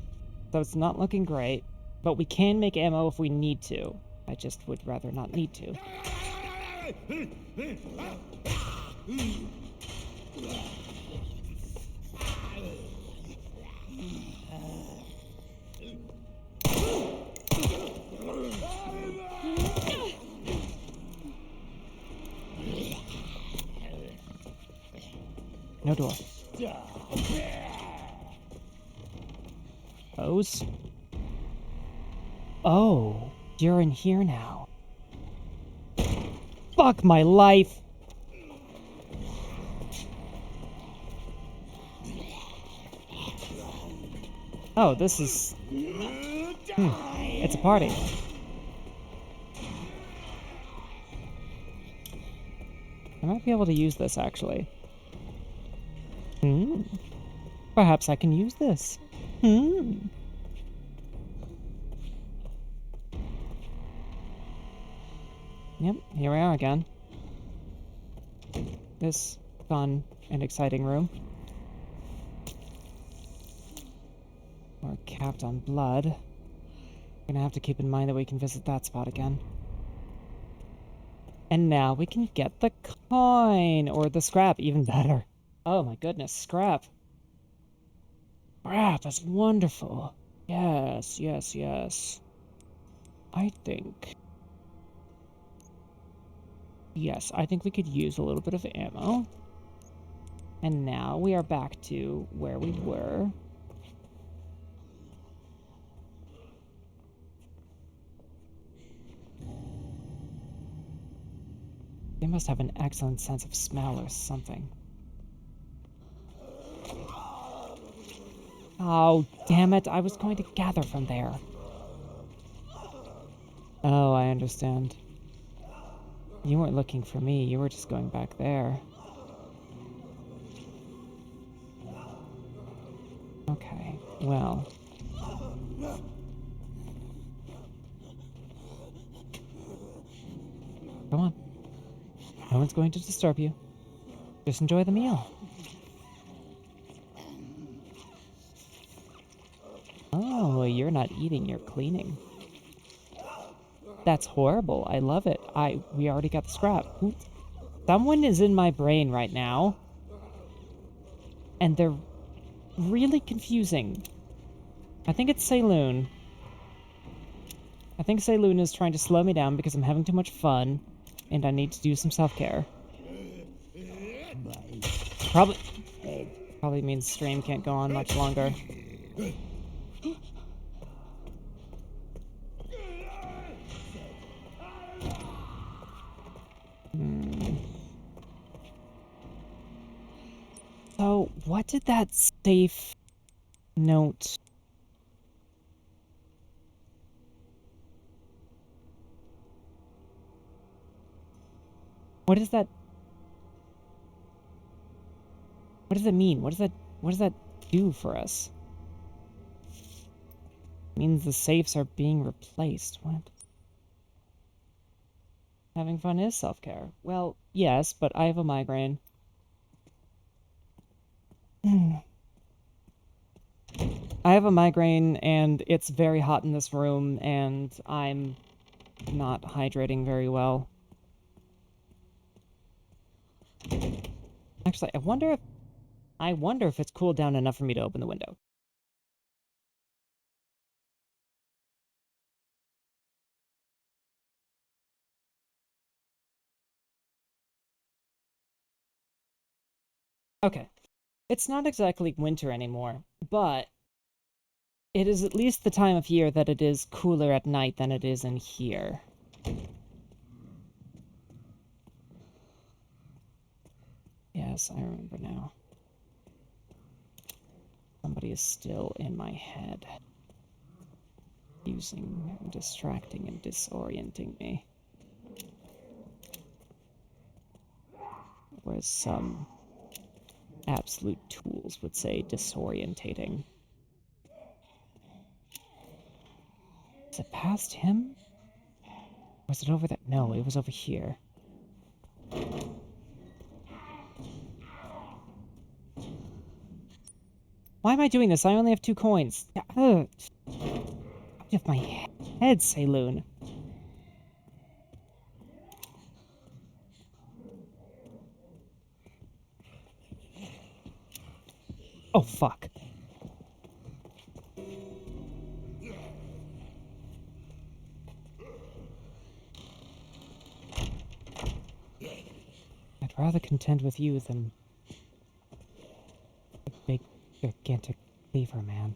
so it's not looking great, but we can make ammo if we need to. I just would rather not need to. No door. Close. Oh, you're in here now. Fuck my life! Oh, this is... It's a party. I might be able to use this, actually. Perhaps I can use this. Yep, here we are again. This fun and exciting room. We're capped on blood. Gonna have to keep in mind that we can visit that spot again. And now we can get the coin, or the scrap, even better. Oh my goodness, scrap. Scrap, that's wonderful. Yes, yes, yes. I think... Yes, I think we could use a little bit of ammo. And now we are back to where we were. They must have an excellent sense of smell or something. Oh, damn it. I was going to gather from there. Oh, I understand. You weren't looking for me. You were just going back there. Okay, well. Come on. No one's going to disturb you. Just enjoy the meal. Oh, you're nice. not eating, you're cleaning. That's horrible. I love it. We already got the scrap. Someone is in my brain right now. And they're really confusing. I think it's Saloon. I think Saloon is trying to slow me down because I'm having too much fun. And I need to do some self-care. Probably means stream can't go on much longer. So, what did that safe note? What is that? What does it mean? What does that do for us? It means the safes are being replaced. What? Having fun is self-care. Well, yes, but I have a migraine. I have a migraine, and it's very hot in this room, and I'm not hydrating very well. Actually, I wonder if it's cooled down enough for me to open the window. Okay. It's not exactly winter anymore, but it is at least the time of year that it is cooler at night than it is in here. Yes, I remember now. Somebody is still in my head. Using, distracting, and disorienting me. Whereas some absolute tools would say disorientating. Is it past him? Was it over there? No, it was over here. Why am I doing this? I only have 2 coins. Ugh. Out of my head, Saloon. Oh, fuck. I'd rather contend with you than a big, gigantic cleaver, man.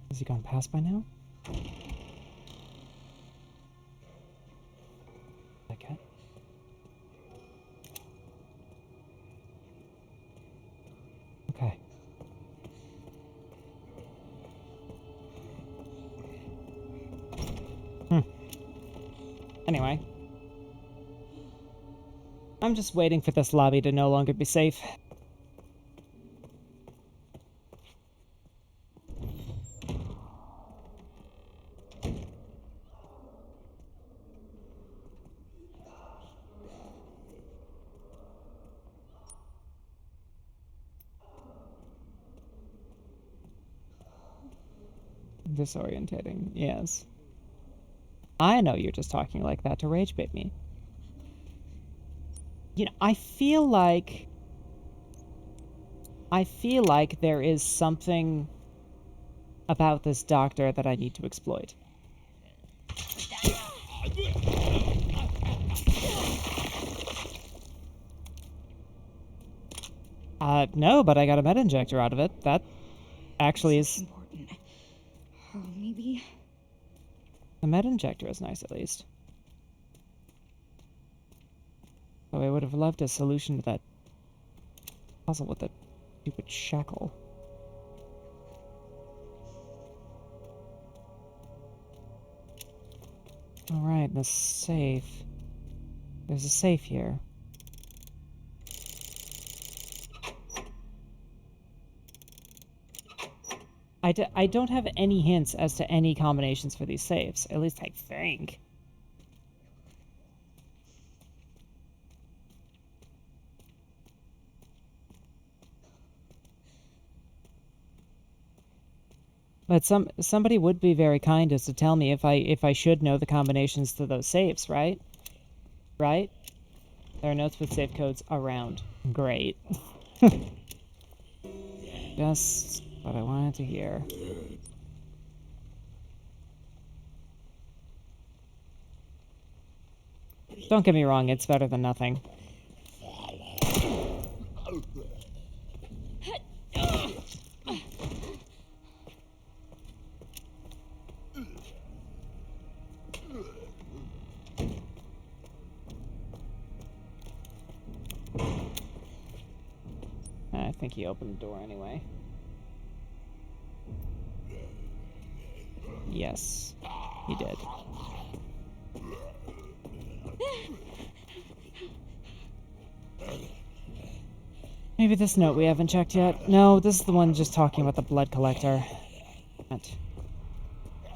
Has he gone past by now? Okay. Okay. Anyway. I'm just waiting for this lobby to no longer be safe. Disorientating, yes. I know you're just talking like that to rage bait me. You know, I feel like there is something about this doctor that I need to exploit. No, but I got a med injector out of it. That actually is important. Oh, maybe. a med injector is nice, at least. So I would have loved a solution to that puzzle with that stupid shackle. Alright, the safe. There's a safe here. I don't have any hints as to any combinations for these safes. At least I think. But somebody would be very kind as to tell me if I should know the combinations to those safes, right? Right? There are notes with safe codes around. Great. Just what I wanted to hear. Don't get me wrong, it's better than nothing. I think he opened the door anyway. Yes, he did. Maybe this note we haven't checked yet. No, this is the one just talking about the blood collector. And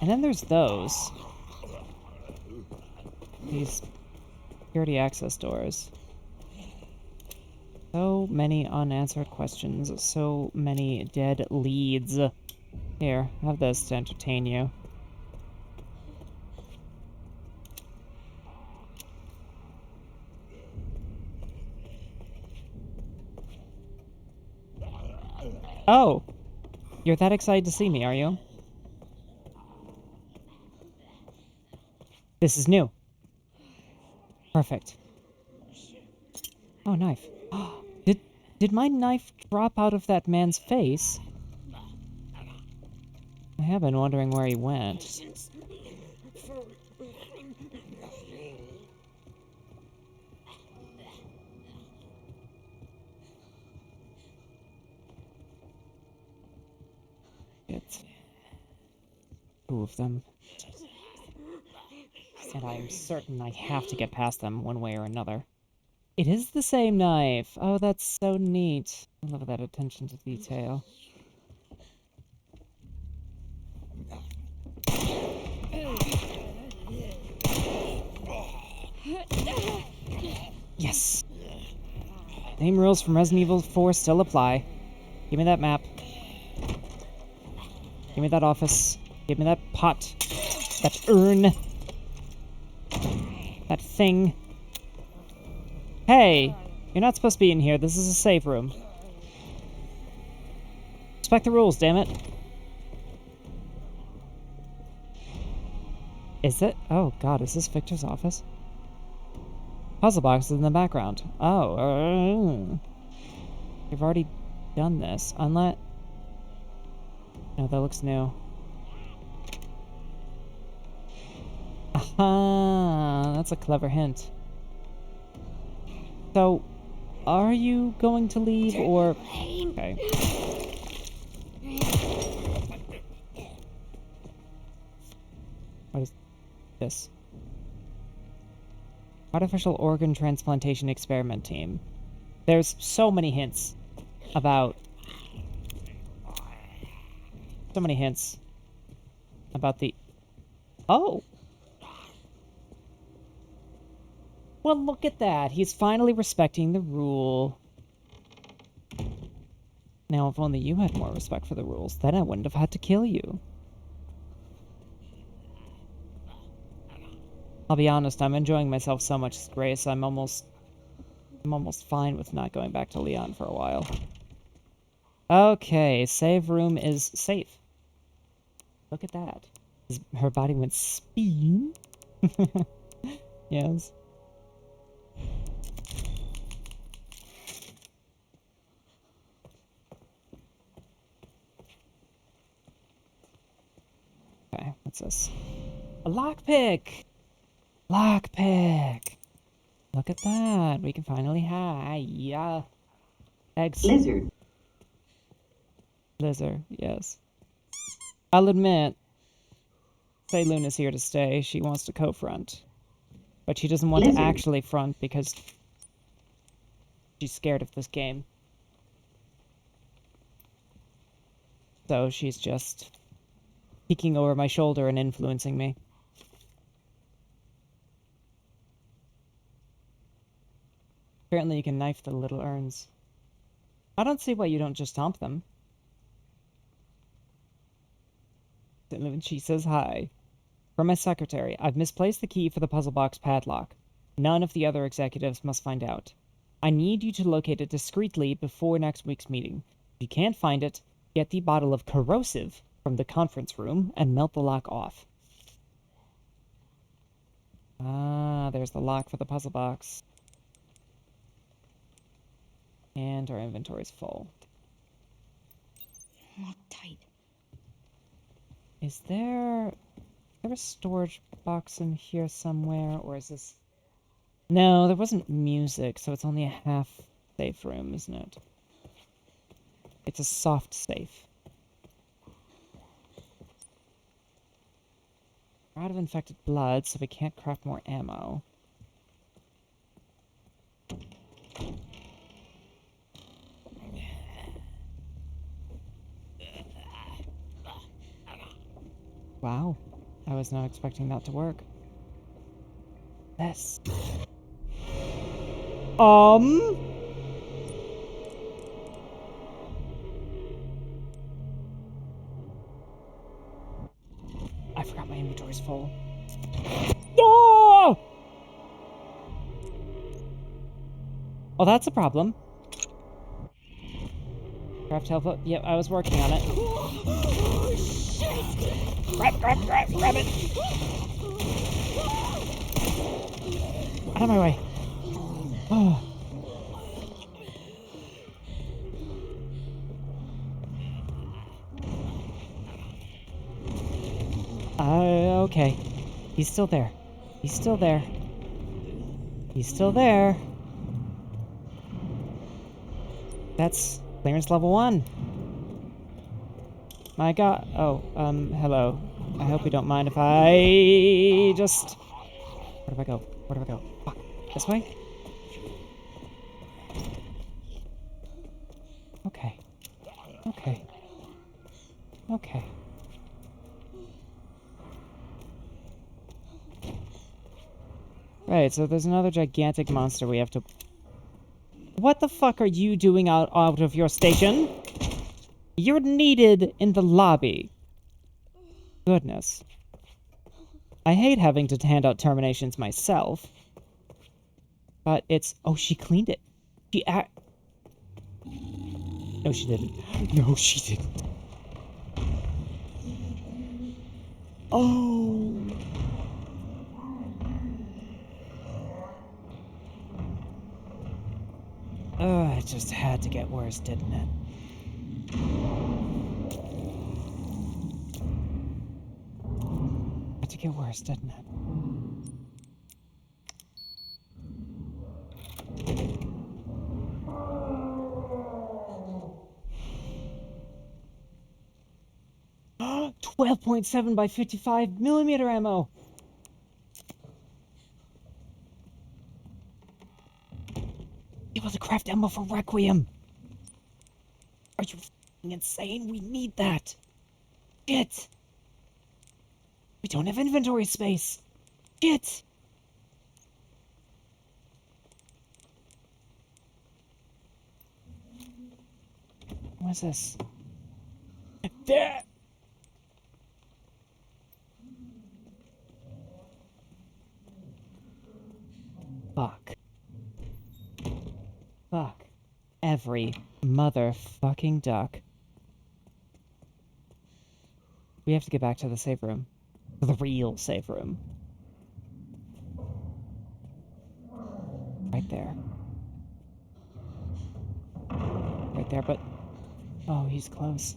then there's those. These security access doors. So many unanswered questions, so many dead leads. Here, have this to entertain you. Oh! You're that excited to see me, are you? This is new. Perfect. Oh, knife. Did my knife drop out of that man's face? I have been wondering where he went. It's two of them. And I am certain I have to get past them one way or another. It is the same knife. Oh, that's so neat. I love that attention to detail. Yes! Same rules from Resident Evil 4 still apply. Give me that map. Give me that office. Give me that pot. That urn. That thing. Hey! You're not supposed to be in here. This is a safe room. Respect the rules, damn it. Is it? Oh, God. Is this Victor's office? Puzzle boxes in the background. Oh. You've already done this. Unlet. No, that looks new. Aha! That's a clever hint. So, are you going to leave or... Okay. What is this? Artificial organ transplantation experiment team. There's so many hints about... So many hints about the... Oh! Well, look at that. He's finally respecting the rule. Now, if only you had more respect for the rules, then I wouldn't have had to kill you. I'll be honest, I'm enjoying myself so much as Grace, I'm almost fine with not going back to Leon for a while. Okay, save room is safe. Look at that. Her body went spin. Yes. Okay, what's this? A lockpick! Lockpick! Look at that. We can finally yeah. Eggs. Lizard. Lizard, yes. I'll admit, say Luna's here to stay. She wants to co-front. But she doesn't want to actually front because she's scared of this game. So she's just peeking over my shoulder and influencing me. Apparently you can knife the little urns. I don't see why you don't just stomp them. She says hi. From my secretary, I've misplaced the key for the puzzle box padlock. None of the other executives must find out. I need you to locate it discreetly before next week's meeting. If you can't find it, get the bottle of corrosive from the conference room and melt the lock off. Ah, there's the lock for the puzzle box. And our inventory's full. Lock tight. Is there a storage box in here somewhere, or is this... No, there wasn't music, so it's only a half safe room, isn't it? It's a soft safe. We're out of infected blood, so we can't craft more ammo. Wow. I was not expecting that to work. This. I forgot my inventory's full. Oh! Oh, that's a problem. Craft help. Yep, I was working on it. Oh, shit! Grab it! Out of my way. Oh. Okay. He's still there. He's still there. He's still there. That's clearance level 1. My god. Oh, hello. I hope you don't mind if I just... Where do I go? Where do I go? Fuck. This way? Okay. Okay. Okay. Right, so there's another gigantic monster we have to... What the fuck are you doing out of your station? You're needed in the lobby. Goodness. I hate having to hand out terminations myself. But it's... Oh, she cleaned it. No, she didn't. No, she didn't. Oh. It just had to get worse, didn't it? Had to get worse, didn't it? 12.7 by 55 millimeter ammo. Able to craft ammo for Requiem. Are you f***ing insane? We need that. Shit. We don't have inventory space. Shit. What's this? There. Fuck. Fuck. Every motherfucking duck. We have to get back to the safe room. The real safe room. Right there. Right there, but... Oh, he's close.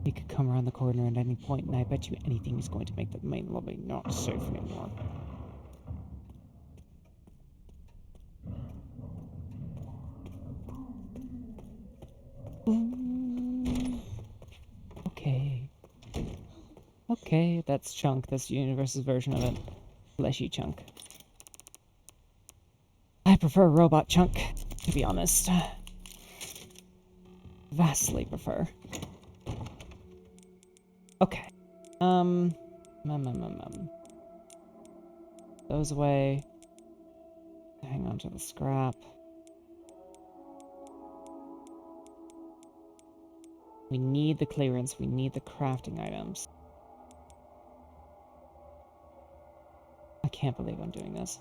He could come around the corner at any point, and I bet you anything is going to make the main lobby not safe anymore. Okay. Okay, that's Chunk. That's the universe's version of it. Fleshy Chunk. I prefer Robot Chunk, to be honest. Vastly prefer. Okay. Those away. Hang on to the scrap. We need the clearance. We need the crafting items. I can't believe I'm doing this.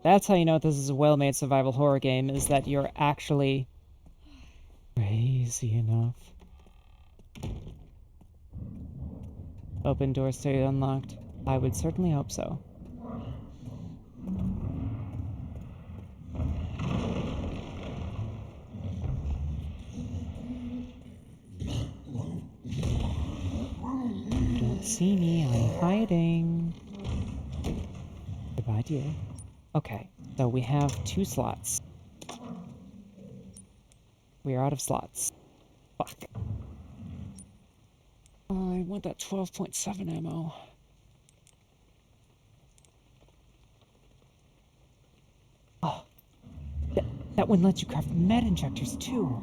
That's how you know this is a well-made survival horror game, is that you're actually crazy enough. Open doors stay unlocked. I would certainly hope so. Don't see me, I'm hiding. Goodbye, dear. Okay, so we have 2 slots. We are out of slots. Fuck. I want that 12.7 ammo. Oh, that one lets you craft med injectors too.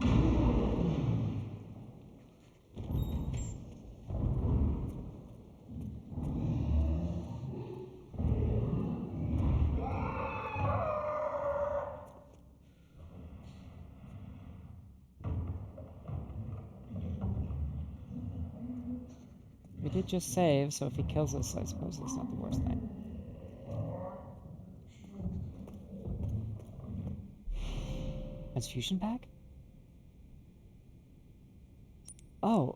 We did just save, so if he kills us, I suppose that's not the worst thing. Transfusion pack? I'm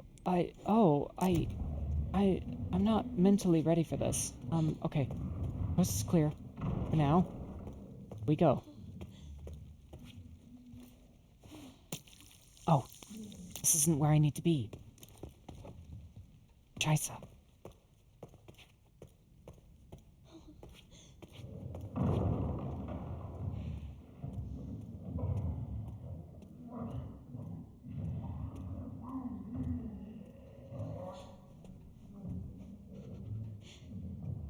not mentally ready for this. Okay. Coast is clear. For now. We go. Oh. This isn't where I need to be. Chisa.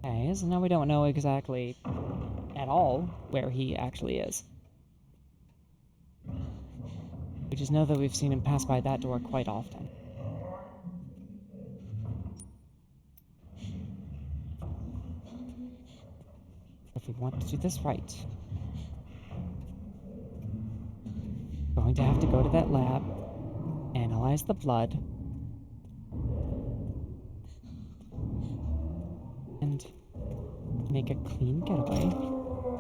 Okay, so now we don't know exactly at all where he actually is. We just know that we've seen him pass by that door quite often. If we want to do this right, we're going to have to go to that lab, analyze the blood, and make a clean getaway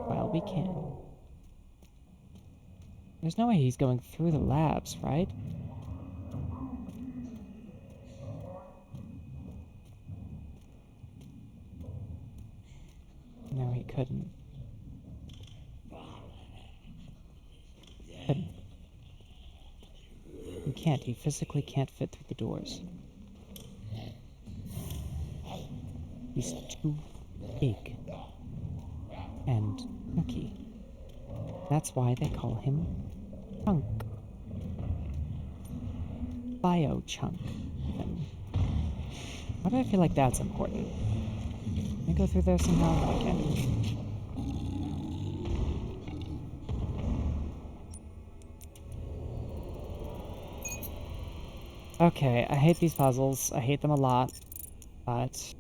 while we can. There's no way he's going through the labs, right? No, he couldn't. Couldn't. He can't. He physically can't fit through the doors. He's too big. And chunky. That's why they call him Chunk. Bio-chunk, even. Why do I feel like that's important? Can I go through there somehow? I can. Okay, I hate these puzzles. I hate them a lot. But...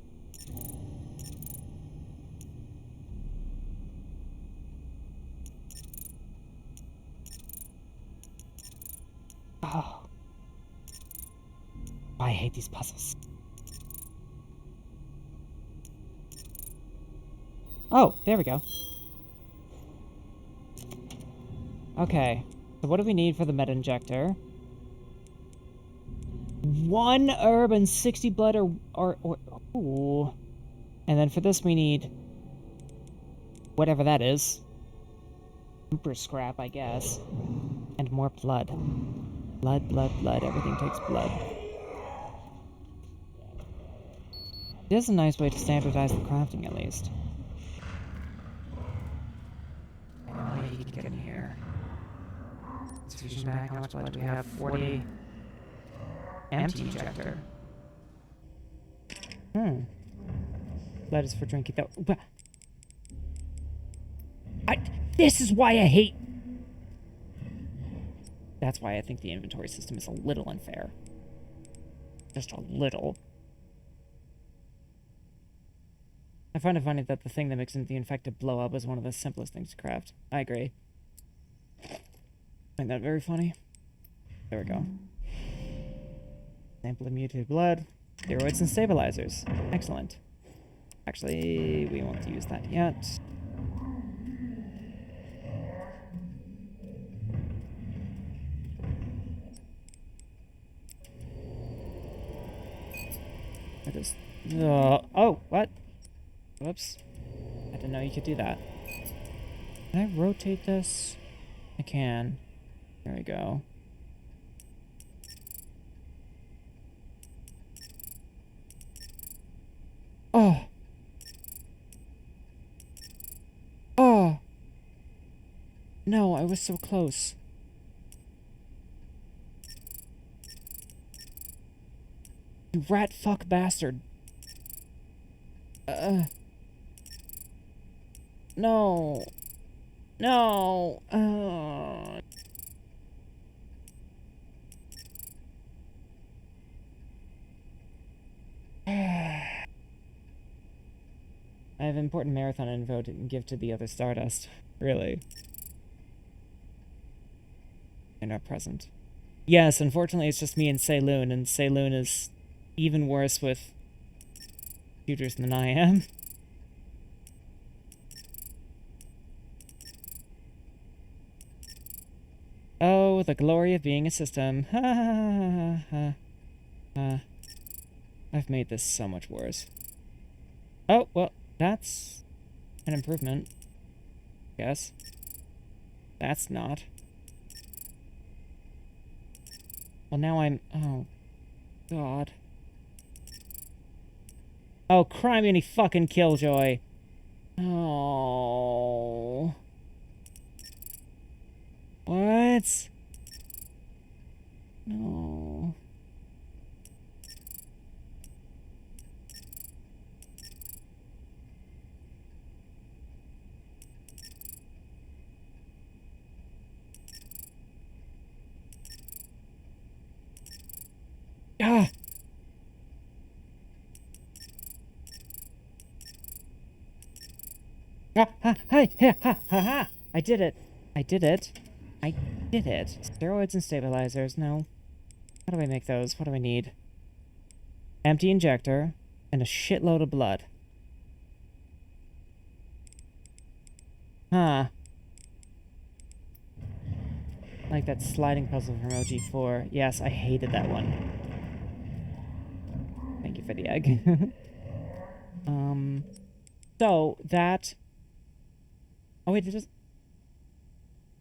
oh. I hate these puzzles. Oh, there we go. Okay, so what do we need for the med injector? 1 herb and 60 blood or ooh. And then for this we need whatever that is. Super scrap, I guess. And more blood. Blood, blood, blood. Everything takes blood. It is a nice way to standardize the crafting, at least. I know how you can get in here. Transfusion back. How much blood do we have? 40. Empty injector. Blood is for drinking, though. This is why I hate... That's why I think the inventory system is a little unfair. Just a little. I find it funny that the thing that makes the infected blow up is one of the simplest things to craft. I agree. Find that very funny. There we go. Sample of mutated blood. Steroids and stabilizers. Excellent. Actually, we won't use that yet. I just... oh, what? Whoops. I didn't know you could do that. Can I rotate this? I can. There we go. Oh! Oh! No, I was so close. You rat fuck bastard. No. No. I have important marathon info to give to the other Stardust. Really. They're not present. Yes, unfortunately it's just me and Saloon, and Saloon is even worse with computers than I am. Oh, the glory of being a system. Ha ha ha ha. I've made this so much worse. Oh, well, that's an improvement. I guess. That's not. Well, now I'm... oh, God. Oh, criminy fucking killjoy. Oh. What? No. Ah! Ah, ha, hi, ha, ha, ha, ha! I did it. I did it. I did it. Steroids and stabilizers. No. How do I make those? What do I need? Empty injector and a shitload of blood. Huh. Like that sliding puzzle from OG4. Yes, I hated that one. Thank you for the egg. So that... oh, wait,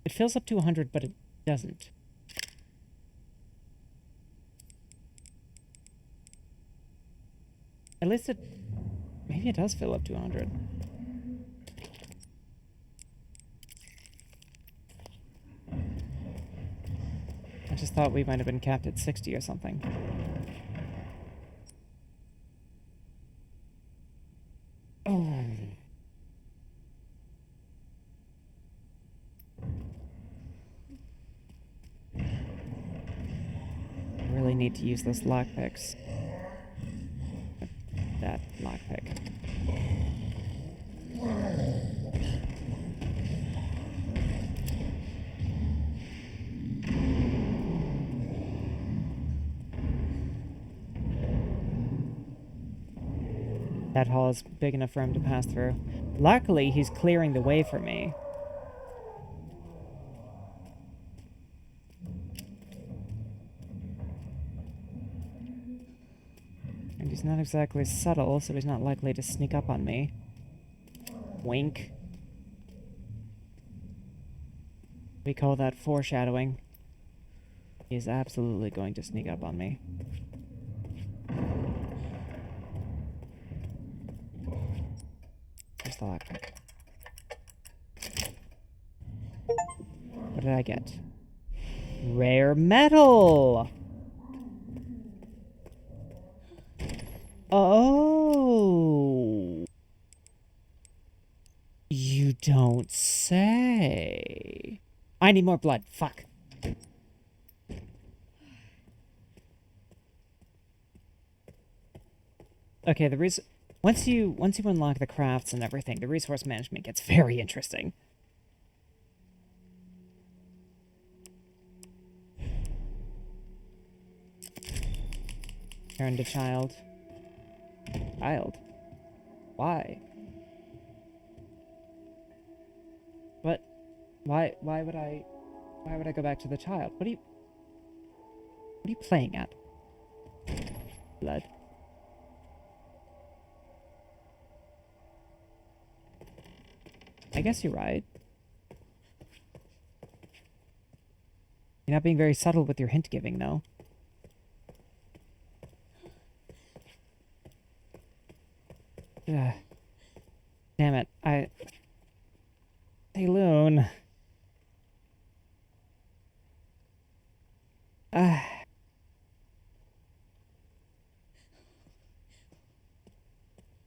it fills up to 100, but it doesn't. At least it... maybe it does fill up to 100. I just thought we might have been capped at 60 or something. Oh. I really need to use those lockpicks. That lockpick. That hall is big enough for him to pass through. Luckily, he's clearing the way for me. And he's not exactly subtle, so he's not likely to sneak up on me. Wink. We call that foreshadowing. He is absolutely going to sneak up on me. Where's the lockpick? What did I get? Rare metal! Oh! You don't say. I need more blood. Fuck. Okay, the reason... Once you unlock the crafts and everything, the resource management gets very interesting. Turn to child. Child? Why? What? Why would I go back to the child? What are you playing at? Blood. I guess you're right. You're not being very subtle with your hint giving, though. Ugh. Damn it. Hey, Loon. Oh,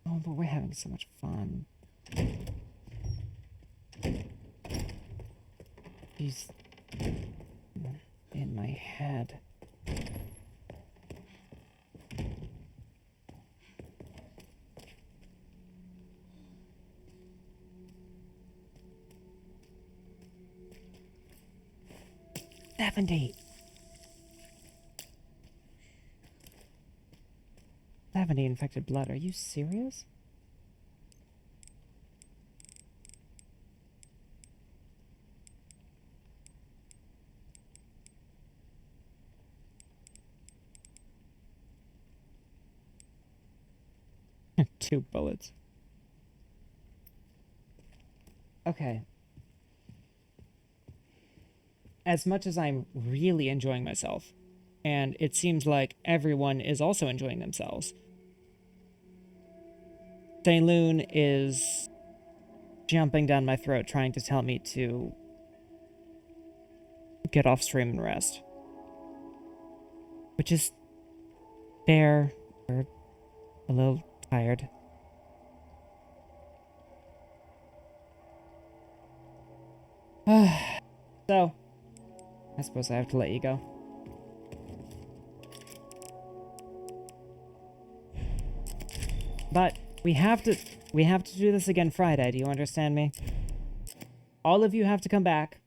but we're having so much fun. He's in my head. $70 infected blood. Are you serious? Two bullets. Okay. As much as I'm really enjoying myself, and it seems like everyone is also enjoying themselves, St. Loon is jumping down my throat trying to tell me to get off stream and rest. Which is fair. We're a little tired. So, I suppose I have to let you go. But we have to do this again Friday. Do you understand me? All of you have to come back.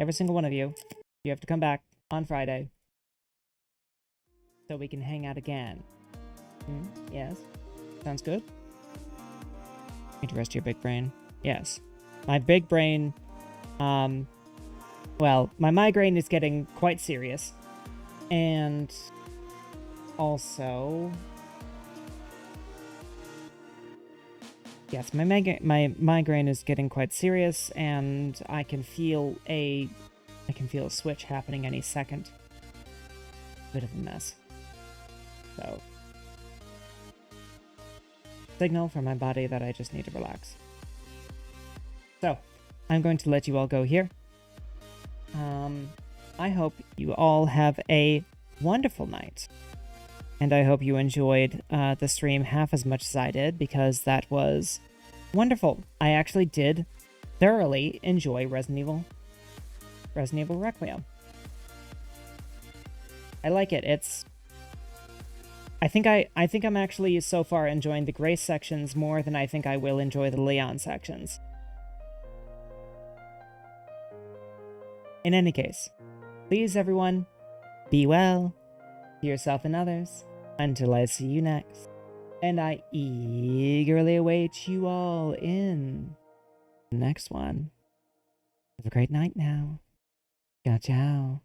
Every single one of you. You have to come back on Friday. So we can hang out again. Yes. Sounds good? Need to rest your big brain. Yes. My big brain, well, my migraine is getting quite serious. And also, yes, my migraine is getting quite serious, and I can feel a switch happening any second. Bit of a mess. So, signal from my body that I just need to relax. So, I'm going to let you all go here. I hope you all have a wonderful night. And I hope you enjoyed the stream half as much as I did, because that was wonderful. I actually did thoroughly enjoy Resident Evil Requiem. I like it. I think I'm actually so far enjoying the Grace sections more than I think I will enjoy the Leon sections. In any case, please everyone, be well, to yourself and others, until I see you next. And I eagerly await you all in the next one. Have a great night now. Ciao, ciao.